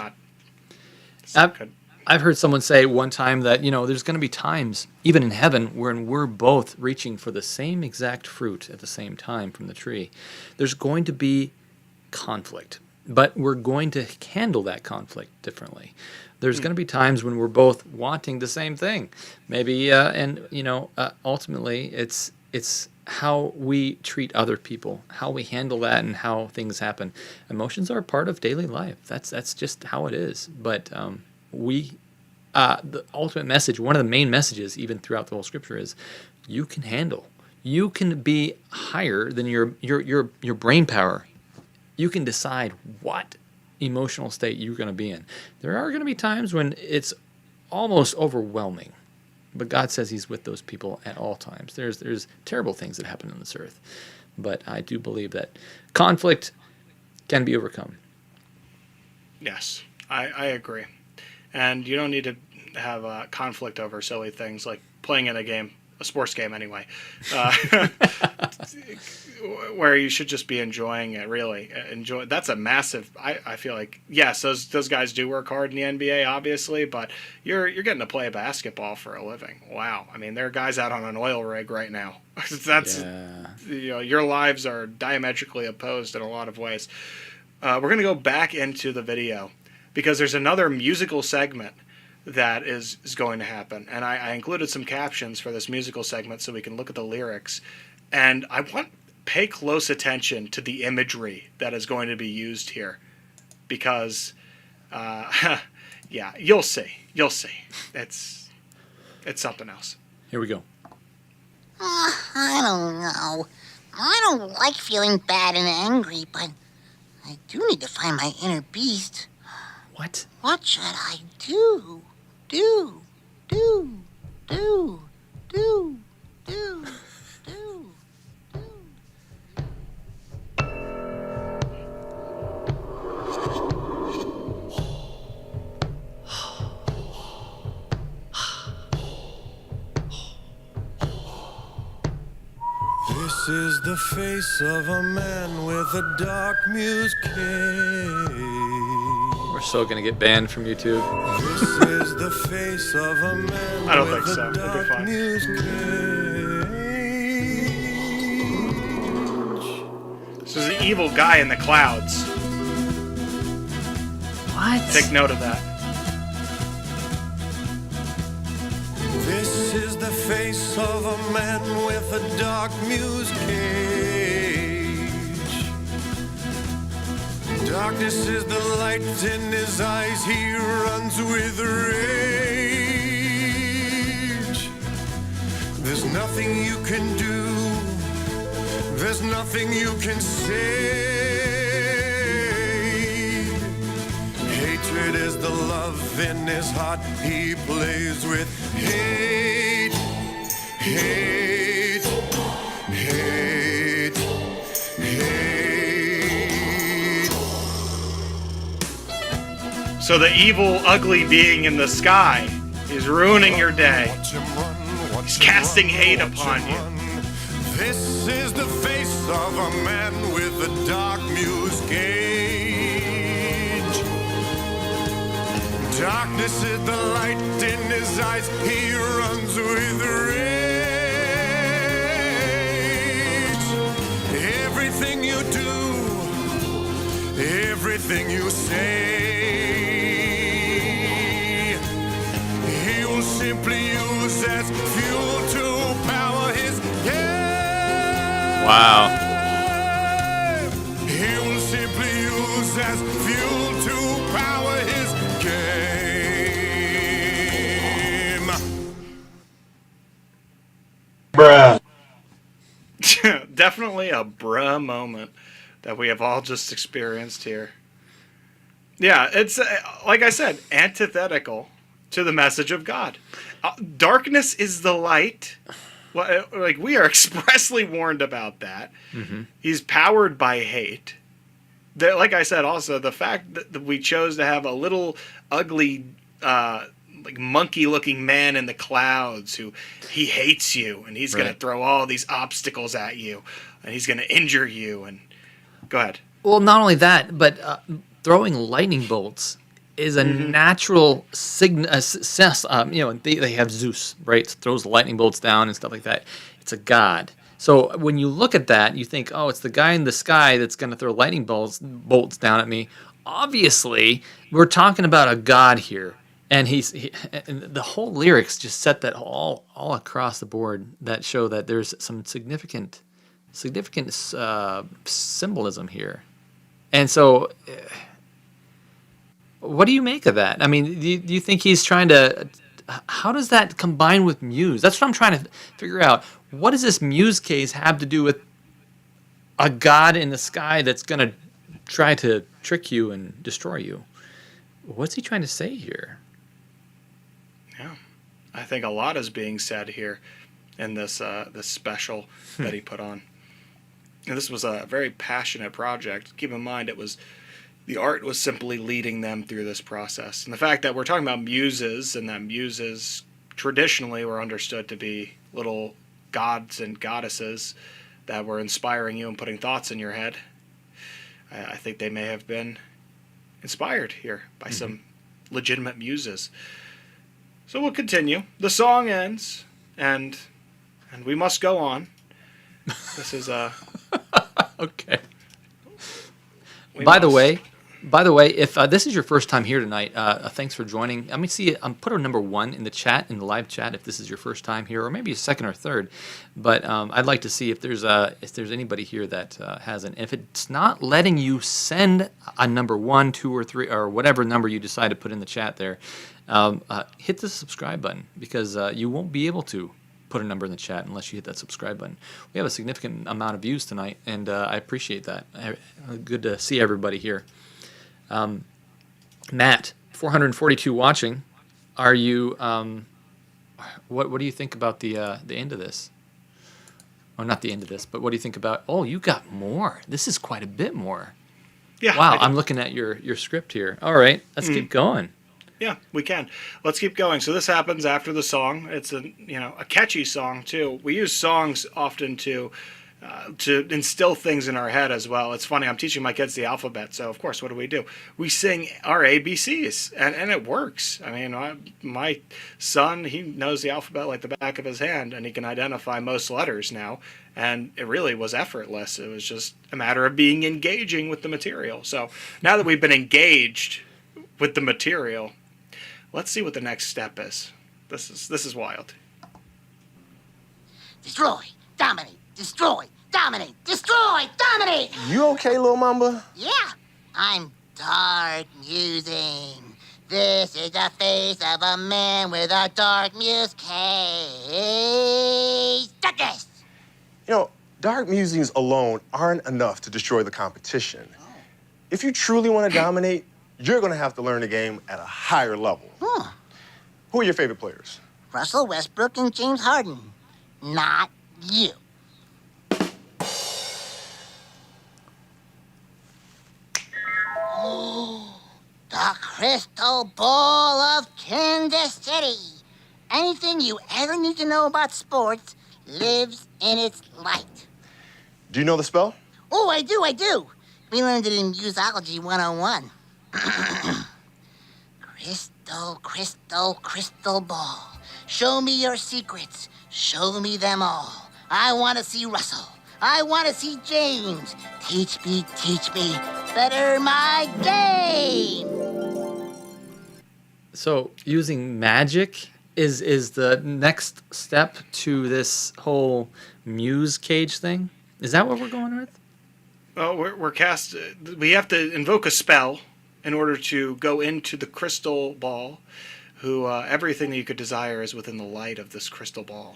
S2: not good.
S1: I've heard someone say one time that, there's going to be times, even in heaven, when we're both reaching for the same exact fruit at the same time from the tree. There's going to be conflict, but we're going to handle that conflict differently. There's going to be times when we're both wanting the same thing, maybe, ultimately, it's how we treat other people, how we handle that, and how things happen. Emotions are a part of daily life. That's just how it is. But the ultimate message, one of the main messages, even throughout the whole scripture, is you can handle. You can be higher than your brain power. You can decide what emotional state you're going to be in. There are going to be times when it's almost overwhelming, but God says he's with those people at all times. There's terrible things that happen on this earth, but I do believe that conflict can be overcome.
S2: Yes, I agree. And you don't need to have conflict over silly things like playing in a sports game anyway, where you should just be enjoying it, really. That's a massive, I feel like, yes, those guys do work hard in the NBA, obviously, but you're getting to play basketball for a living. Wow. I mean, there are guys out on an oil rig right now. Your lives are diametrically opposed in a lot of ways. We're going to go back into the video because there's another musical segment that is going to happen. And I included some captions for this musical segment so we can look at the lyrics. And pay close attention to the imagery that is going to be used here. Because, you'll see. You'll see. It's something else.
S1: Here we go.
S4: I don't know. I don't like feeling bad and angry, but I do need to find my inner beast.
S1: What?
S4: What should I do? Do.
S6: This is the face of a man with a dark muse cage.
S1: We're so going to get banned from YouTube.
S6: This is the face of a man
S2: I don't
S6: with
S2: think so.
S6: a
S2: It'll be
S6: dark
S2: fine.
S6: muse cage.
S2: This is the evil guy in the clouds.
S1: What?
S2: Take note of that.
S6: This is the face of a man with a dark muse cage. Darkness is the light in his eyes, he runs with rage. There's nothing you can do, there's nothing you can say. Hatred is the love in his heart, he plays with hate, hate, hate, hate.
S2: So the evil, ugly being in the sky is ruining your day. He's casting hate upon you.
S6: This is the face of a man with a dark muse cage. Darkness is the light in his eyes, he runs with rage. Everything you do, everything you say, he will simply use as fuel to power his game.
S1: Wow.
S6: He will simply use as fuel to power his game.
S3: Bruh.
S2: Definitely a bruh moment that we have all just experienced here. Yeah, it's like I said, antithetical to the message of God. Darkness is the light. Well, like we are expressly warned about that.
S1: Mm-hmm.
S2: He's powered by hate. Like I said, also the fact that we chose to have a little ugly, like monkey-looking man in the clouds who he hates you, and he's going to throw all these obstacles at you, and he's going to injure you. And go ahead.
S1: Well, not only that, but throwing lightning bolts is a natural signal. They have Zeus, right? Throws lightning bolts down and stuff like that. It's a god. So when you look at that, you think, oh, it's the guy in the sky that's going to throw lightning bolts down at me. Obviously, we're talking about a god here, and and the whole lyrics just set that all across the board that show that there's some significant symbolism here. And so, what do you make of that? I mean, do you think he's trying to? How does that combine with Muse? That's what I'm trying to figure out. What does this Muse case have to do with a god in the sky that's going to try to trick you and destroy you? What's he trying to say here?
S2: Yeah, I think a lot is being said here in this special that he put on. And this was a very passionate project. Keep in mind, the art was simply leading them through this process. And the fact that we're talking about muses, and that muses traditionally were understood to be little gods and goddesses that were inspiring you and putting thoughts in your head, I think they may have been inspired here by some legitimate muses. So we'll continue. The song ends, and we must go on. This is
S1: Okay. By the way, if this is your first time here tonight, thanks for joining. Let me see. Put a number 1 in the chat, in the live chat, if this is your first time here, or maybe a second or third. But I'd like to see if there's anybody here that hasn't. If it's not letting you send a number 1, 2, or 3, or whatever number you decide to put in the chat there, hit the subscribe button, because you won't be able to put a number in the chat unless you hit that subscribe button. We have a significant amount of views tonight, and I appreciate that. Good to see everybody here. Matt, 442 watching. Are you? What do you think about the end of this? Or not the end of this, but what do you think about? Oh, you got more. This is quite a bit more.
S2: Yeah.
S1: Wow, I'm looking at your script here. All right, let's keep going.
S2: Yeah, we can. Let's keep going. So this happens after the song. It's a catchy song too. We use songs often to instill things in our head as well. It's funny. I'm teaching my kids the alphabet, so of course, what do? We sing our ABCs, and it works. I mean, my son, he knows the alphabet like the back of his hand, and he can identify most letters now. And it really was effortless. It was just a matter of being engaging with the material. So now that we've been engaged with the material, let's see what the next step is. This is wild.
S4: Destroy, dominate, destroy, dominate, destroy, dominate!
S3: You okay, little mamba?
S4: Yeah, I'm dark musing. This is the face of a man with a dark muse case. Darkness!
S3: Dark musings alone aren't enough to destroy the competition. If you truly want to dominate, you're going to have to learn the game at a higher level. Who are your favorite players?
S4: Russell Westbrook and James Harden. Not you. The crystal ball of Kansas City. Anything you ever need to know about sports lives in its light.
S3: Do you know the spell?
S4: Oh, I do. We learned it in Musology 101. Crystal ball. Show me your secrets. Show me them all. I want to see Russell. I want to see James. Teach me. Better my game.
S1: So using magic is the next step to this whole muse cage thing? Is that what we're going with?
S2: Oh, we're cast. We have to invoke a spell in order to go into the crystal ball. Everything that you could desire is within the light of this crystal ball.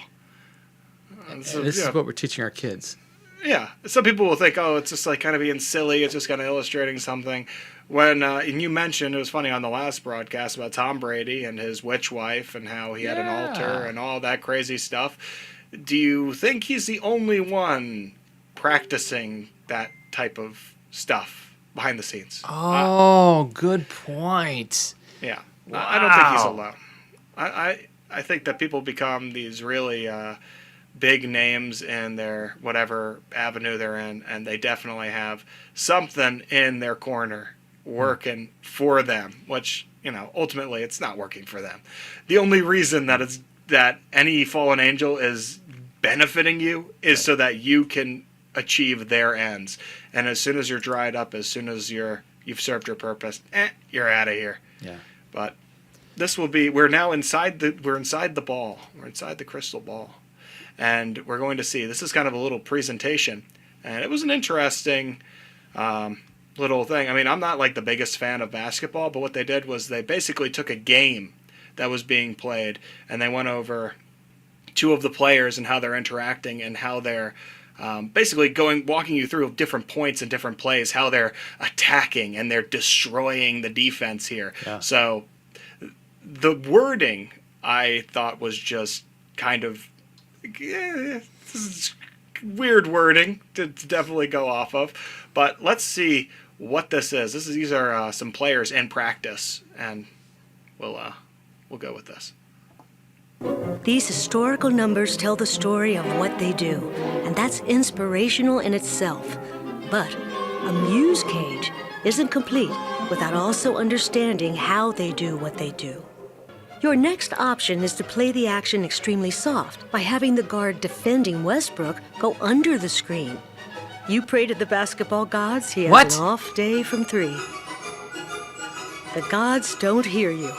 S1: This is what we're teaching our kids.
S2: Yeah, some people will think, oh, it's just like kind of being silly. It's just kind of illustrating something. When and you mentioned, it was funny on the last broadcast about Tom Brady and his witch wife and how he had an altar and all that crazy stuff. Do you think he's the only one practicing that type of stuff behind the scenes?
S1: Oh, good point.
S2: Yeah.
S1: Wow.
S2: I don't think he's alone. I think that people become these really big names in their whatever avenue they're in, and they definitely have something in their corner working for them, which, ultimately it's not working for them. The only reason that any fallen angel is benefiting you is so that you can achieve their ends. And as soon as you're dried up, as soon as you've served your purpose, you're out of here.
S1: Yeah.
S2: But we're now inside the ball. We're inside the crystal ball. And we're going to see, this is kind of a little presentation. And it was an interesting little thing. I mean, I'm not like the biggest fan of basketball, but what they did was they basically took a game that was being played and they went over two of the players and how they're interacting and how they're basically walking you through different points and different plays, how they're attacking and they're destroying the defense here. Yeah. So the wording I thought was just kind of this is weird wording to definitely go off of. But let's see what this is. These are some players in practice, and we'll go with this.
S7: These historical numbers tell the story of what they do, and that's inspirational in itself. But a muse cage isn't complete without also understanding how they do what they do. Your next option is to play the action extremely soft by having the guard defending Westbrook go under the screen. You pray to the basketball gods, he has an off day from 3. The gods don't hear you.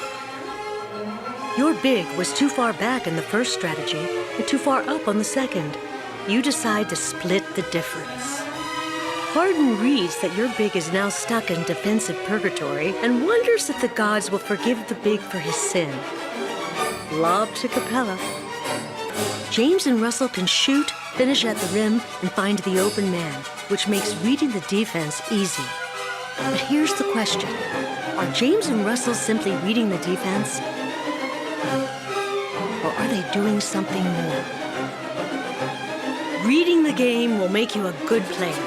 S7: Your big was too far back in the first strategy and too far up on the second. You decide to split the difference. Harden reads that your big is now stuck in defensive purgatory and wonders if the gods will forgive the big for his sin. Lob to Capella. James and Russell can shoot, finish at the rim, and find the open man, which makes reading the defense easy. But here's the question. Are James and Russell simply reading the defense? Or are they doing something more? Reading the game will make you a good player.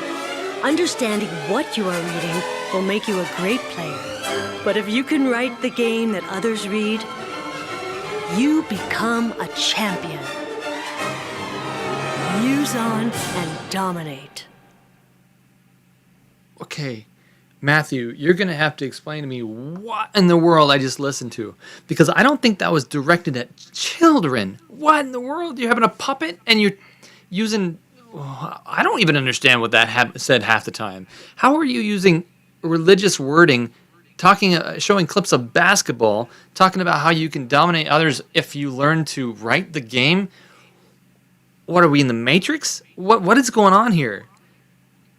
S7: Understanding what you are reading will make you a great player. But if you can write the game that others read, you become a champion. Muse on and dominate.
S1: Okay, Matthew, you're going to have to explain to me what in the world I just listened to. Because I don't think that was directed at children. What in the world? You're having a puppet and you're using... I don't even understand what that said half the time. How are you using religious wording, showing clips of basketball, talking about how you can dominate others if you learn to write the game? What are we in the Matrix? What is going on here?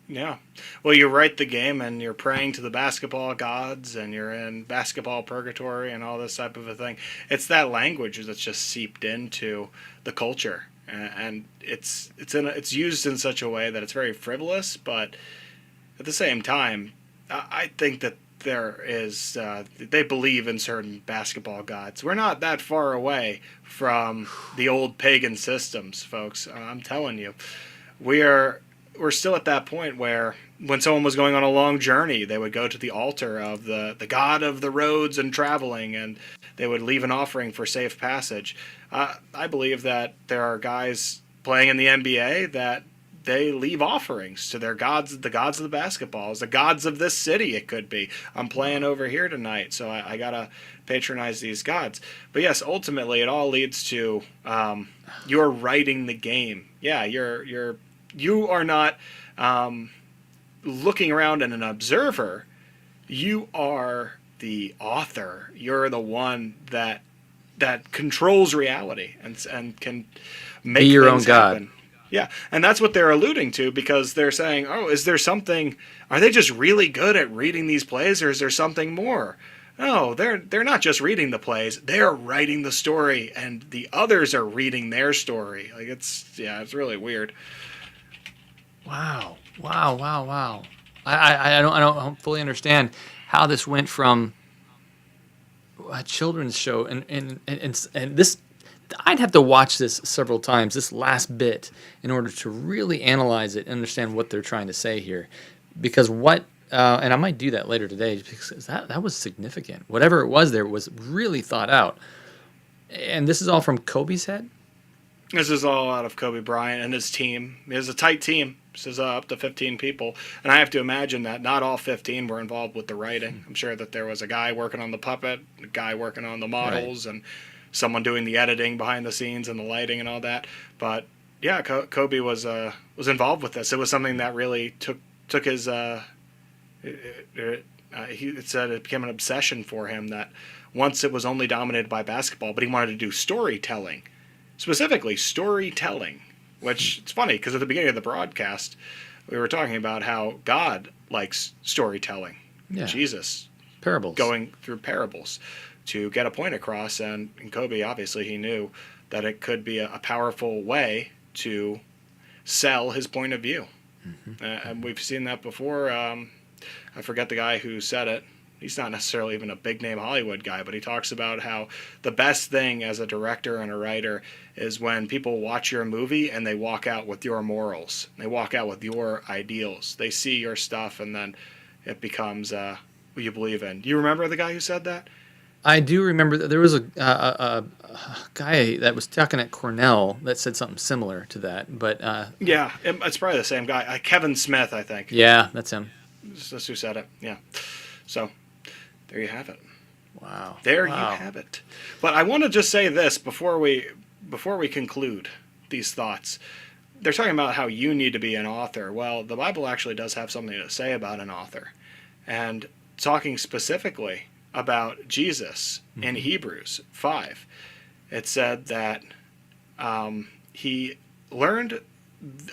S2: Yeah. Well, you write the game and you're praying to the basketball gods and you're in basketball purgatory and all this type of a thing. It's that language that's just seeped into the culture. And it's used in such a way that it's very frivolous, but at the same time, I think that there is they believe in certain basketball gods. We're not that far away from the old pagan systems, folks. I'm telling you, we're still at that point where when someone was going on a long journey, they would go to the altar of the god of the roads and traveling, and they would leave an offering for safe passage. I believe that there are guys playing in the NBA that they leave offerings to their gods, the gods of the basketballs, the gods of this city. It could be, I'm playing over here tonight, so I gotta patronize these gods. But yes, ultimately, it all leads to you're writing the game. Yeah, you are not looking around and an observer. You are the author. You're the one that controls reality and can make
S1: Be your own
S2: things
S1: god.
S2: happen. Yeah, and that's what they're alluding to, because they're saying, "Oh, is there something? Are they just really good at reading these plays, or is there something more?" No, they're not just reading the plays; they're writing the story, and the others are reading their story. Like it's really weird.
S1: Wow. I don't fully understand how this went from a children's show and this. I'd have to watch this several times, this last bit, in order to really analyze it and understand what they're trying to say here. Because and I might do that later today, because that was significant. Whatever it was there was really thought out. And this is all from Kobe's head?
S2: This is all out of Kobe Bryant and his team. He has a tight team. This is up to 15 people. And I have to imagine that not all 15 were involved with the writing. I'm sure that there was a guy working on the puppet, a guy working on the models, and someone doing the editing behind the scenes and the lighting and all that. But yeah, Kobe was involved with this. It was something that really took his. It said it became an obsession for him, that once it was only dominated by basketball, but he wanted to do storytelling, specifically storytelling. Which it's funny, because at the beginning of the broadcast, we were talking about how God likes storytelling.
S1: Yeah.
S2: Jesus,
S1: Parables.
S2: going through parables to get a point across, and Kobe, obviously, he knew that it could be a powerful way to sell his point of view. Mm-hmm. And we've seen that before. I forget the guy who said it. He's not necessarily even a big-name Hollywood guy, but he talks about how the best thing as a director and a writer is when people watch your movie and they walk out with your morals. They walk out with your ideals. They see your stuff, and then it becomes what you believe in. Do you remember the guy who said that?
S1: I do remember that there was a guy that was talking at Cornell that said something similar to that, but
S2: Yeah, it's probably the same guy. Kevin Smith, I think.
S1: yeah, that's him.
S2: That's who said it. Yeah. So there you have it.
S1: Wow.
S2: There you have it. But I want to just say this before we conclude these thoughts. They're talking about how you need to be an author. Well, the Bible actually does have something to say about an author. And talking specifically about Jesus in Hebrews 5, it said that he learned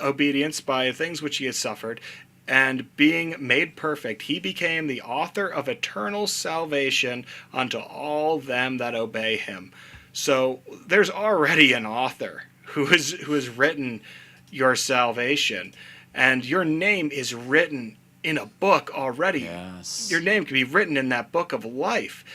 S2: obedience by things which he had suffered, and being made perfect, he became the author of eternal salvation unto all them that obey him. So there's already an author who has written your salvation, and your name is written in a book already.
S1: Yes.
S2: Your name can be written in that book of life.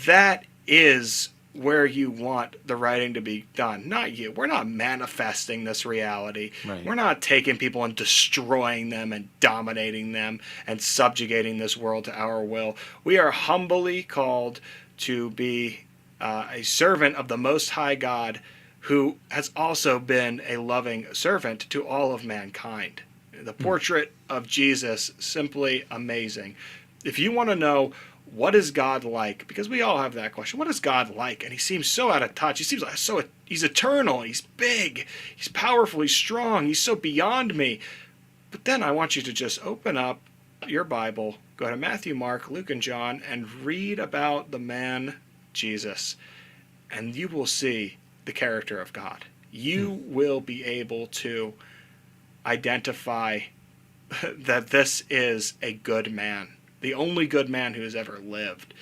S2: That is where you want the writing to be done, not you. We're not manifesting this reality.
S1: Right.
S2: We're not taking people and destroying them and dominating them and subjugating this world to our will. We are humbly called to be a servant of the Most High God, who has also been a loving servant to all of mankind. The portrait of Jesus, simply amazing. If you want to know what is God like, because we all have that question, what is God like? And he seems so out of touch. He seems like he's eternal, he's big, he's powerful, he's strong, he's so beyond me. But then I want you to just open up your Bible, go to Matthew, Mark, Luke, and John, and read about the man Jesus, and you will see the character of God. You will be able to identify that this is a good man, the only good man who has ever lived,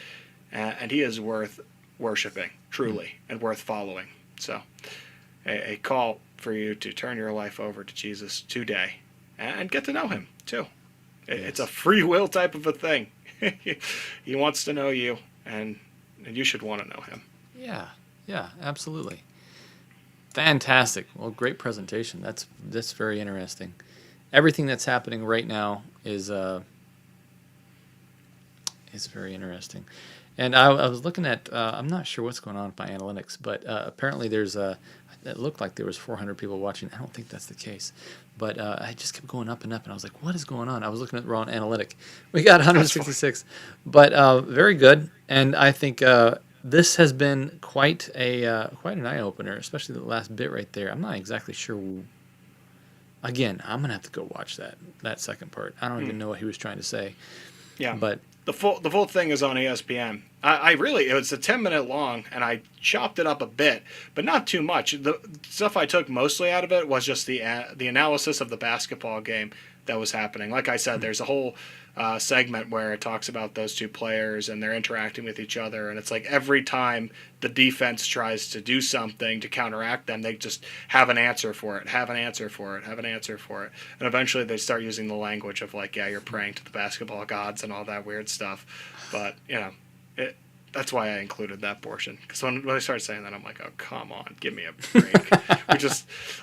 S2: and he is worth worshiping, truly, and worth following. So, a call for you to turn your life over to Jesus today and get to know him, too. It's a free will type of a thing. He wants to know you, and you should want to know him.
S1: Yeah, absolutely. Fantastic. Well, great presentation. That's very interesting. Everything that's happening right now is very interesting. And I was looking at, I'm not sure what's going on with my analytics, but apparently it looked like there was 400 people watching. I don't think that's the case. But I just kept going up and up, and I was like, what is going on? I was looking at the wrong analytic. We got 166. But very good. And I think this has been quite an eye-opener, especially the last bit right there. I'm not exactly sure. Again, I'm going to have to go watch that second part. I don't even know what he was trying to say.
S2: Yeah.
S1: But
S2: the full thing is on ESPN. It was a 10-minute long, and I chopped it up a bit, but not too much. The stuff I took mostly out of it was just the analysis of the basketball game that was happening. Like I said, there's a whole segment where it talks about those two players and they're interacting with each other, and it's like every time the defense tries to do something to counteract them, they just have an answer for it, and eventually they start using the language of like, yeah, you're praying to the basketball gods and all that weird stuff. But that's why I included that portion, because when I started saying that, I'm like, oh, come on, give me a break.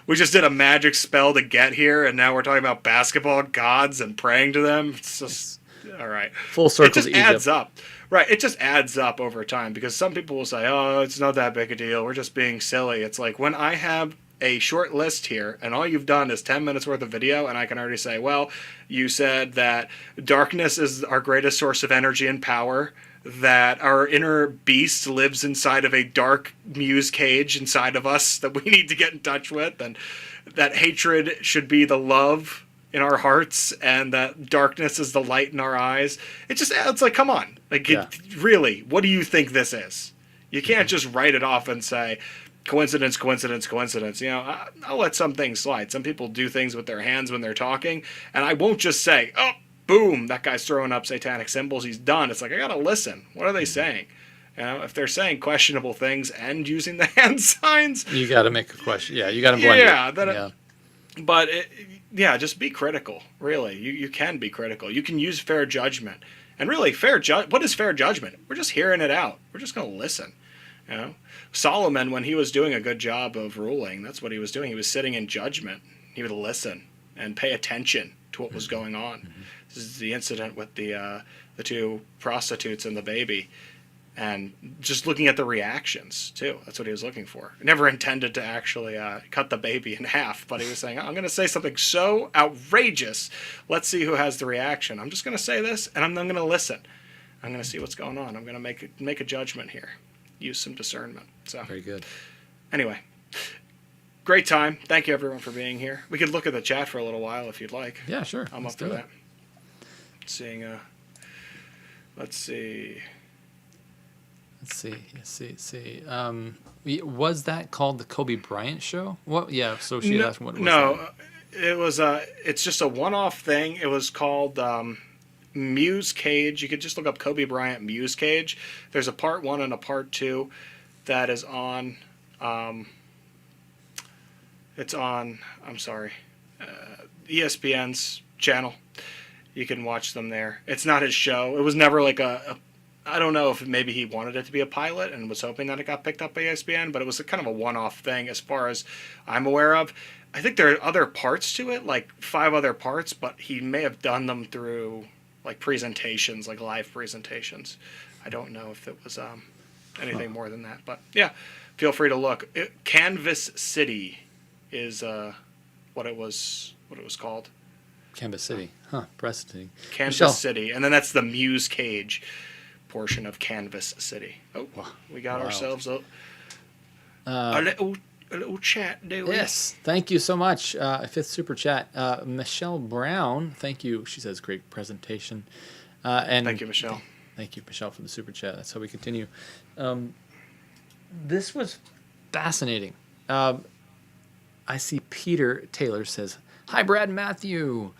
S2: we just did a magic spell to get here, and now we're talking about basketball gods and praying to them. It's just all right.
S1: Full circle.
S2: It just adds up, right? It just adds up over time, because some people will say, oh, it's not that big a deal, we're just being silly. It's like when I have a short list here, and all you've done is 10 minutes worth of video, and I can already say, well, you said that darkness is our greatest source of energy and power, that our inner beast lives inside of a dark muse cage inside of us that we need to get in touch with, and that hatred should be the love in our hearts, and that darkness is the light in our eyes. It's like, come on. Like, really, what do you think this is? You can't just write it off and say, coincidence. I'll let some things slide. Some people do things with their hands when they're talking, and I won't just say, oh, boom, that guy's throwing up satanic symbols, he's done. It's like, I gotta listen. What are they saying? If they're saying questionable things and using the hand signs,
S1: you got to make a question. Yeah, you got to blend it.
S2: But just be critical. Really, you can be critical. You can use fair judgment. And really, what is fair judgment? We're just hearing it out. We're just gonna listen. Solomon, when he was doing a good job of ruling, that's what he was doing. He was sitting in judgment. He would listen and pay attention to what was going on. This is the incident with the two prostitutes and the baby, and just looking at the reactions too. That's what he was looking for. He never intended to actually cut the baby in half, but he was saying, I'm going to say something so outrageous. Let's see who has the reaction. I'm just going to say this, and I'm going to listen. I'm going to see what's going on. I'm going to make a judgment here. Use some discernment. So
S1: very good. Anyway,
S2: great time. Thank you, everyone, for being here. We could look at the chat for a little while if you'd like.
S1: Yeah, sure.
S2: I'm up for that. Let's see.
S1: Was that called the Kobe Bryant show? What? Yeah. So she asked what was
S2: it was. It's just a one-off thing. It was called Muse Cage. You could just look up Kobe Bryant Muse Cage. There's a part 1 and a part 2 that is on. It's on. I'm sorry, ESPN's channel. You can watch them there. It's not his show. It was never like I don't know if maybe he wanted it to be a pilot and was hoping that it got picked up by ESPN, but it was kind of a one-off thing as far as I'm aware of. I think there are other parts to it, like 5 other parts, but he may have done them through like presentations, like live presentations. I don't know if it was anything more than that, but yeah, feel free to look. Canvas City is what it was called.
S1: Canvas City, Breathtaking.
S2: Canvas City, and then that's the Muse Cage portion of Canvas City. Oh, we got ourselves a little chat, do we?
S1: Yes, thank you so much. 5th super chat, Michelle Brown. Thank you. She says great presentation. And
S2: thank you, Michelle.
S1: Thank you, Michelle, for the super chat. That's how we continue. This was fascinating. I see Peter Taylor says, "Hi, Brad and Matthew.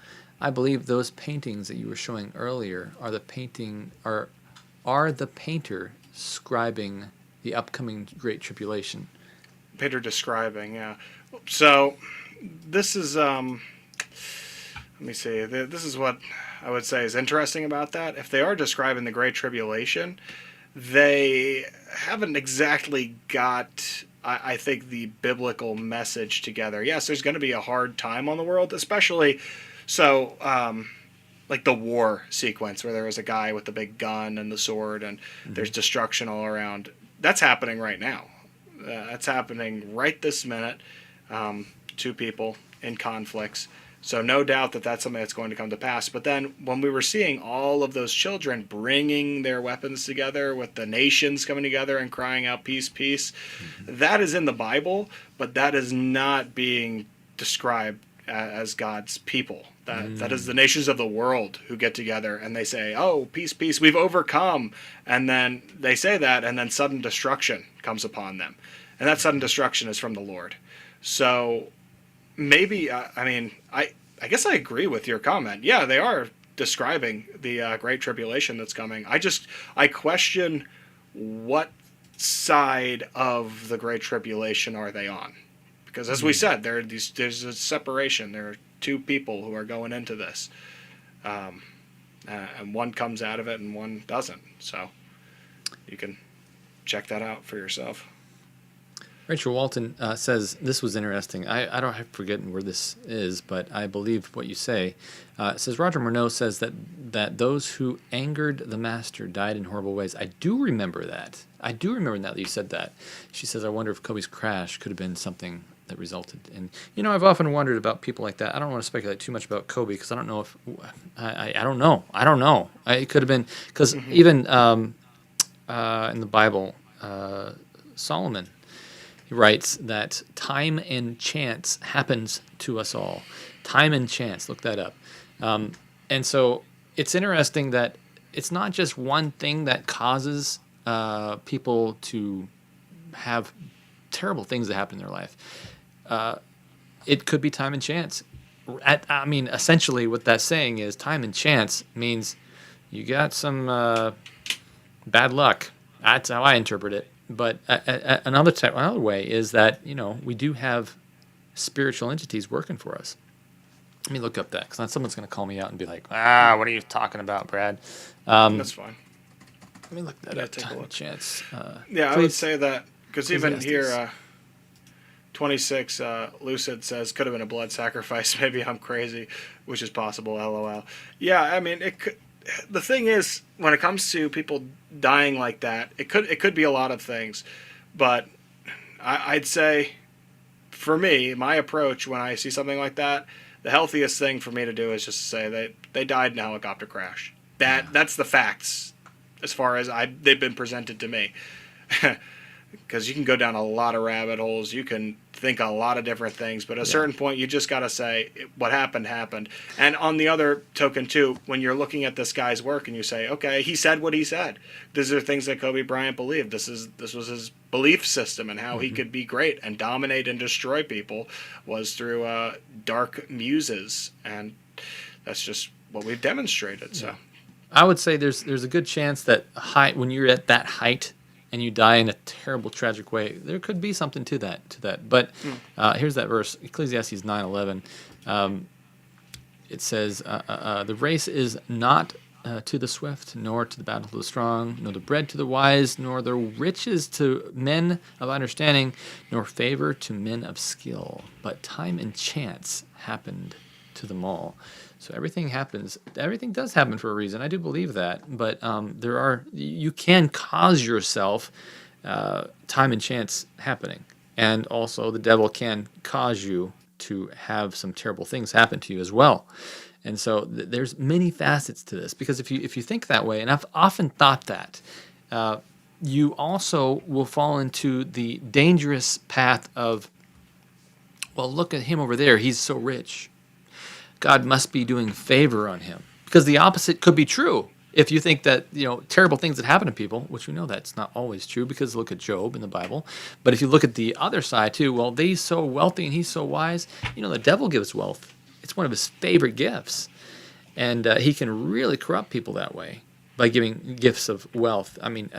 S1: I believe those paintings that you were showing earlier are the painter scribing the upcoming Great Tribulation.
S2: Peter describing, yeah. So this is let me see. This is what I would say is interesting about that. If they are describing the Great Tribulation, they haven't exactly got, I think, the biblical message together. Yes, there's going to be a hard time on the world, especially so like the war sequence where there was a guy with the big gun and the sword and there's destruction all around. That's happening right now. That's happening right this minute. Two people in conflicts. So no doubt that that's something that's going to come to pass. But then when we were seeing all of those children bringing their weapons together with the nations coming together and crying out peace, peace, that is in the Bible, but that is not being described as God's people. That is the nations of the world who get together and they say, oh, peace, peace, we've overcome. And then they say that, and then sudden destruction comes upon them. And that sudden destruction is from the Lord. So maybe, I guess I agree with your comment. Yeah, they are describing the Great Tribulation that's coming. I question what side of the Great Tribulation are they on? Because as we said, there's a separation. There are two people who are going into this. And one comes out of it and one doesn't. So you can check that out for yourself.
S1: Rachel Walton says, this was interesting. I don't have forgotten where this is, but I believe what you say. It says, Roger Murnau says that those who angered the master died in horrible ways. I do remember that. I do remember now that you said that. She says, I wonder if Kobe's crash could have been something that resulted in... I've often wondered about people like that. I don't want to speculate too much about Kobe because I don't know if... I don't know. I don't know. It could have been... Because even in the Bible, Solomon... He writes that time and chance happens to us all. Time and chance, look that up. And so it's interesting that it's not just one thing that causes people to have terrible things that happen in their life. It could be time and chance. Essentially what that's saying is time and chance means you got some bad luck. That's how I interpret it. But another way is that, we do have spiritual entities working for us. Let me look up that, because someone's going to call me out and be like, what are you talking about, Brad?
S2: That's fine.
S1: Let me look that up.
S2: Take a look.
S1: Chance.
S2: I would say that, because even here, 26, Lucid says, could have been a blood sacrifice. Maybe I'm crazy, which is possible, LOL. Yeah, it could... The thing is, when it comes to people dying like that, it could be a lot of things, but I'd say, for me, my approach when I see something like that, the healthiest thing for me to do is just to say they died in a helicopter crash. That's the facts, as far as they've been presented to me. Because you can go down a lot of rabbit holes, you can think a lot of different things, but at a certain point you just got to say what happened. And on the other token too, when you're looking at this guy's work and you say, okay, he said what he said, these are things that Kobe Bryant believed, this was his belief system, and how he could be great and dominate and destroy people was through dark muses, and that's just what we've demonstrated. So
S1: I would say there's a good chance that when you're at that height and you die in a terrible, tragic way, there could be something to that. But here's that verse, Ecclesiastes 9:11. It says, the race is not to the swift, nor to the battle to the strong, nor the bread to the wise, nor the riches to men of understanding, nor favor to men of skill. But time and chance happened to them all. So everything does happen for a reason. I do believe that, but you can cause yourself time and chance happening, and also the devil can cause you to have some terrible things happen to you as well. And so there's many facets to this, because if you think that way, and I've often thought that, you also will fall into the dangerous path of, well, look at him over there, he's so rich. God must be doing favor on him. Because the opposite could be true. If you think that, terrible things that happen to people, which we know that's not always true, because look at Job in the Bible. But if you look at the other side too, he's so wealthy and he's so wise. The devil gives wealth. It's one of his favorite gifts. And he can really corrupt people that way by giving gifts of wealth. I mean,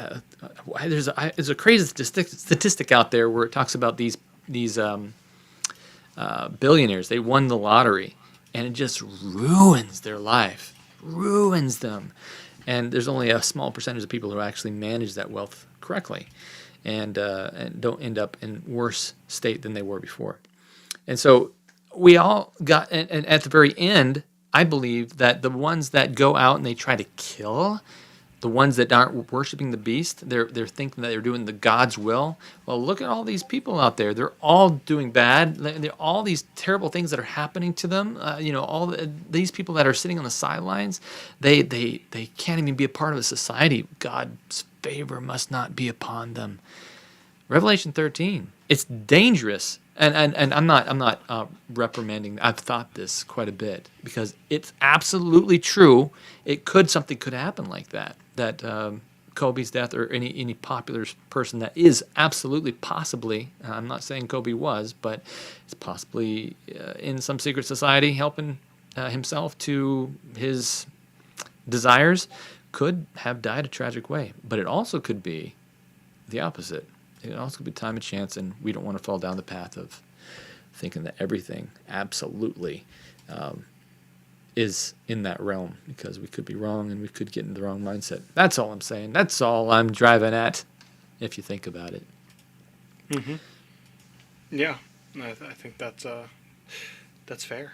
S1: there's a crazy statistic out there where it talks about these billionaires. They won the lottery, and it just ruins their life, ruins them. And there's only a small percentage of people who actually manage that wealth correctly, and don't end up in worse state than they were before. And so we all got, and at the very end, I believe that the ones that go out and they try to kill, the ones that aren't worshiping the beast, they're thinking that they're doing the God's will. Well, look at all these people out there. They're all doing bad. They're all these terrible things that are happening to them. These people that are sitting on the sidelines, they can't even be a part of a society. God's favor must not be upon them. Revelation 13. It's dangerous. And I'm not reprimanding. I've thought this quite a bit because it's absolutely true. Something could happen like that. That Kobe's death or any popular person that is absolutely possibly. I'm not saying Kobe was, but it's possibly in some secret society helping himself to his desires. Could have died a tragic way, but it also could be the opposite. It also could be time and chance, and we don't want to fall down the path of thinking that everything absolutely is in that realm, because we could be wrong and we could get in the wrong mindset. That's all I'm saying. That's all I'm driving at, if you think about it.
S2: Mm-hmm. Yeah, I think that's fair.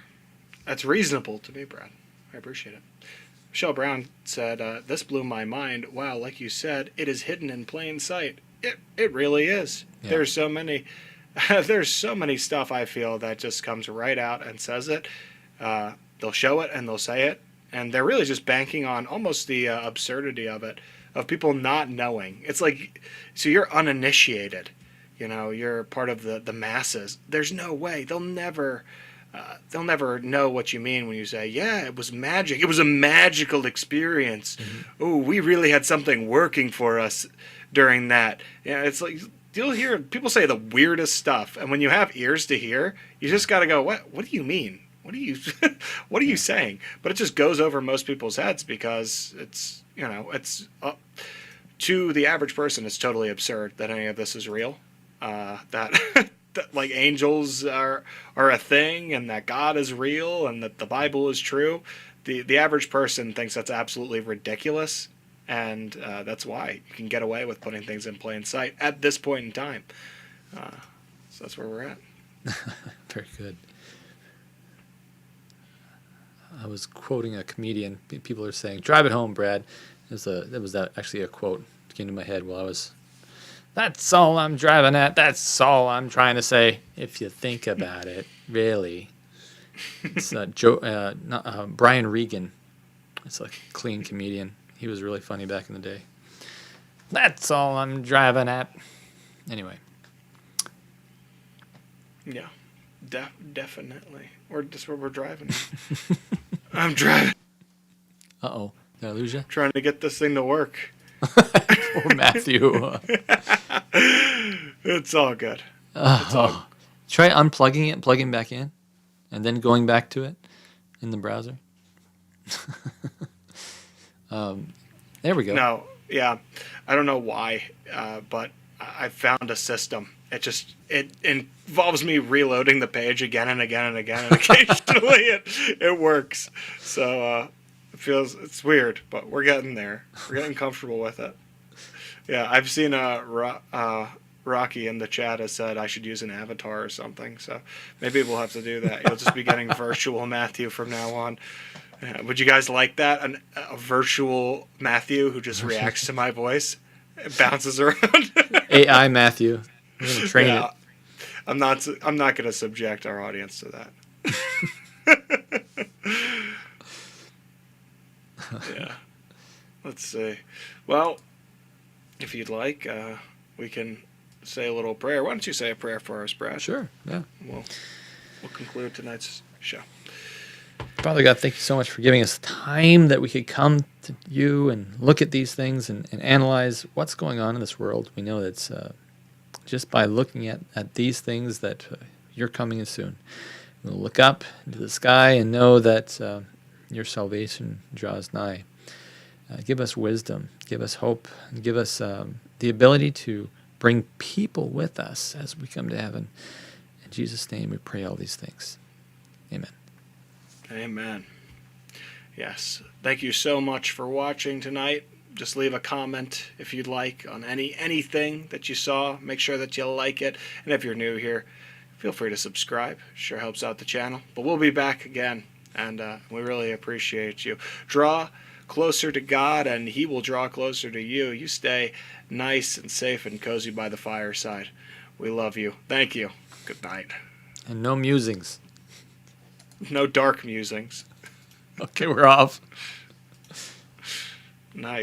S2: That's reasonable to me, Brad. I appreciate it. Michelle Brown said, "This blew my mind. Wow, like you said, it is hidden in plain sight." It really is. Yeah. There's so many stuff I feel that just comes right out and says it. They'll show it and they'll say it, and they're really just banking on almost the absurdity of it, of people not knowing. It's like, so you're uninitiated, you're part of the masses. There's no way they'll never know what you mean when you say, yeah, it was magic. It was a magical experience. Mm-hmm. Oh, we really had something working for us during that. It's like you'll hear people say the weirdest stuff, and when you have ears to hear, you just got to go, what do you mean? What are you saying? But it just goes over most people's heads because it's to the average person, it's totally absurd that any of this is real. That like angels are a thing, and that God is real, and that the Bible is true. The average person thinks that's absolutely ridiculous, and that's why you can get away with putting things in plain sight at this point in time. So that's where we're at.
S1: Very good. I was quoting a comedian. People are saying, "Drive it home, Brad." That was actually a quote that came to my head while I was. That's all I'm driving at. That's all I'm trying to say. If you think about it, really, it's Brian Regan. It's a clean comedian. He was really funny back in the day. That's all I'm driving at. Anyway.
S2: Yeah, definitely. That's where we're driving. I'm driving.
S1: Uh-oh. Did I lose you?
S2: Trying to get this thing to work.
S1: Poor Matthew.
S2: It's all good.
S1: Try unplugging it and plugging back in, and then going back to it in the browser. There we go.
S2: No, yeah. I don't know why, but I found a system. It involves me reloading the page again and again and again, and occasionally it works. So it's weird, but we're getting there. We're getting comfortable with it. Yeah, I've seen Rocky in the chat has said I should use an avatar or something. So maybe we'll have to do that. You'll just be getting virtual Matthew from now on. Would you guys like that? A virtual Matthew who just reacts to my voice? It bounces around.
S1: AI Matthew. We're going to train it.
S2: I'm not going to subject our audience to that. Yeah. Let's see. Well, if you'd like, we can say a little prayer. Why don't you say a prayer for us, Brad?
S1: Sure. Yeah.
S2: We'll conclude tonight's show.
S1: Father God, thank you so much for giving us time that we could come to you and look at these things and analyze what's going on in this world. We know that it's just by looking at these things that you're coming in soon. We'll look up into the sky and know that your salvation draws nigh. Give us wisdom, give us hope, and give us the ability to bring people with us as we come to heaven. In Jesus' name we pray all these things. Amen.
S2: Amen. Yes. Thank you so much for watching tonight. Just leave a comment if you'd like on anything that you saw. Make sure that you like it. And if you're new here, feel free to subscribe. Sure helps out the channel. But we'll be back again, and we really appreciate you. Draw closer to God, and He will draw closer to you. You stay nice and safe and cozy by the fireside. We love you. Thank you. Good night.
S1: And no musings.
S2: No dark musings.
S1: Okay, we're off.
S2: Nice.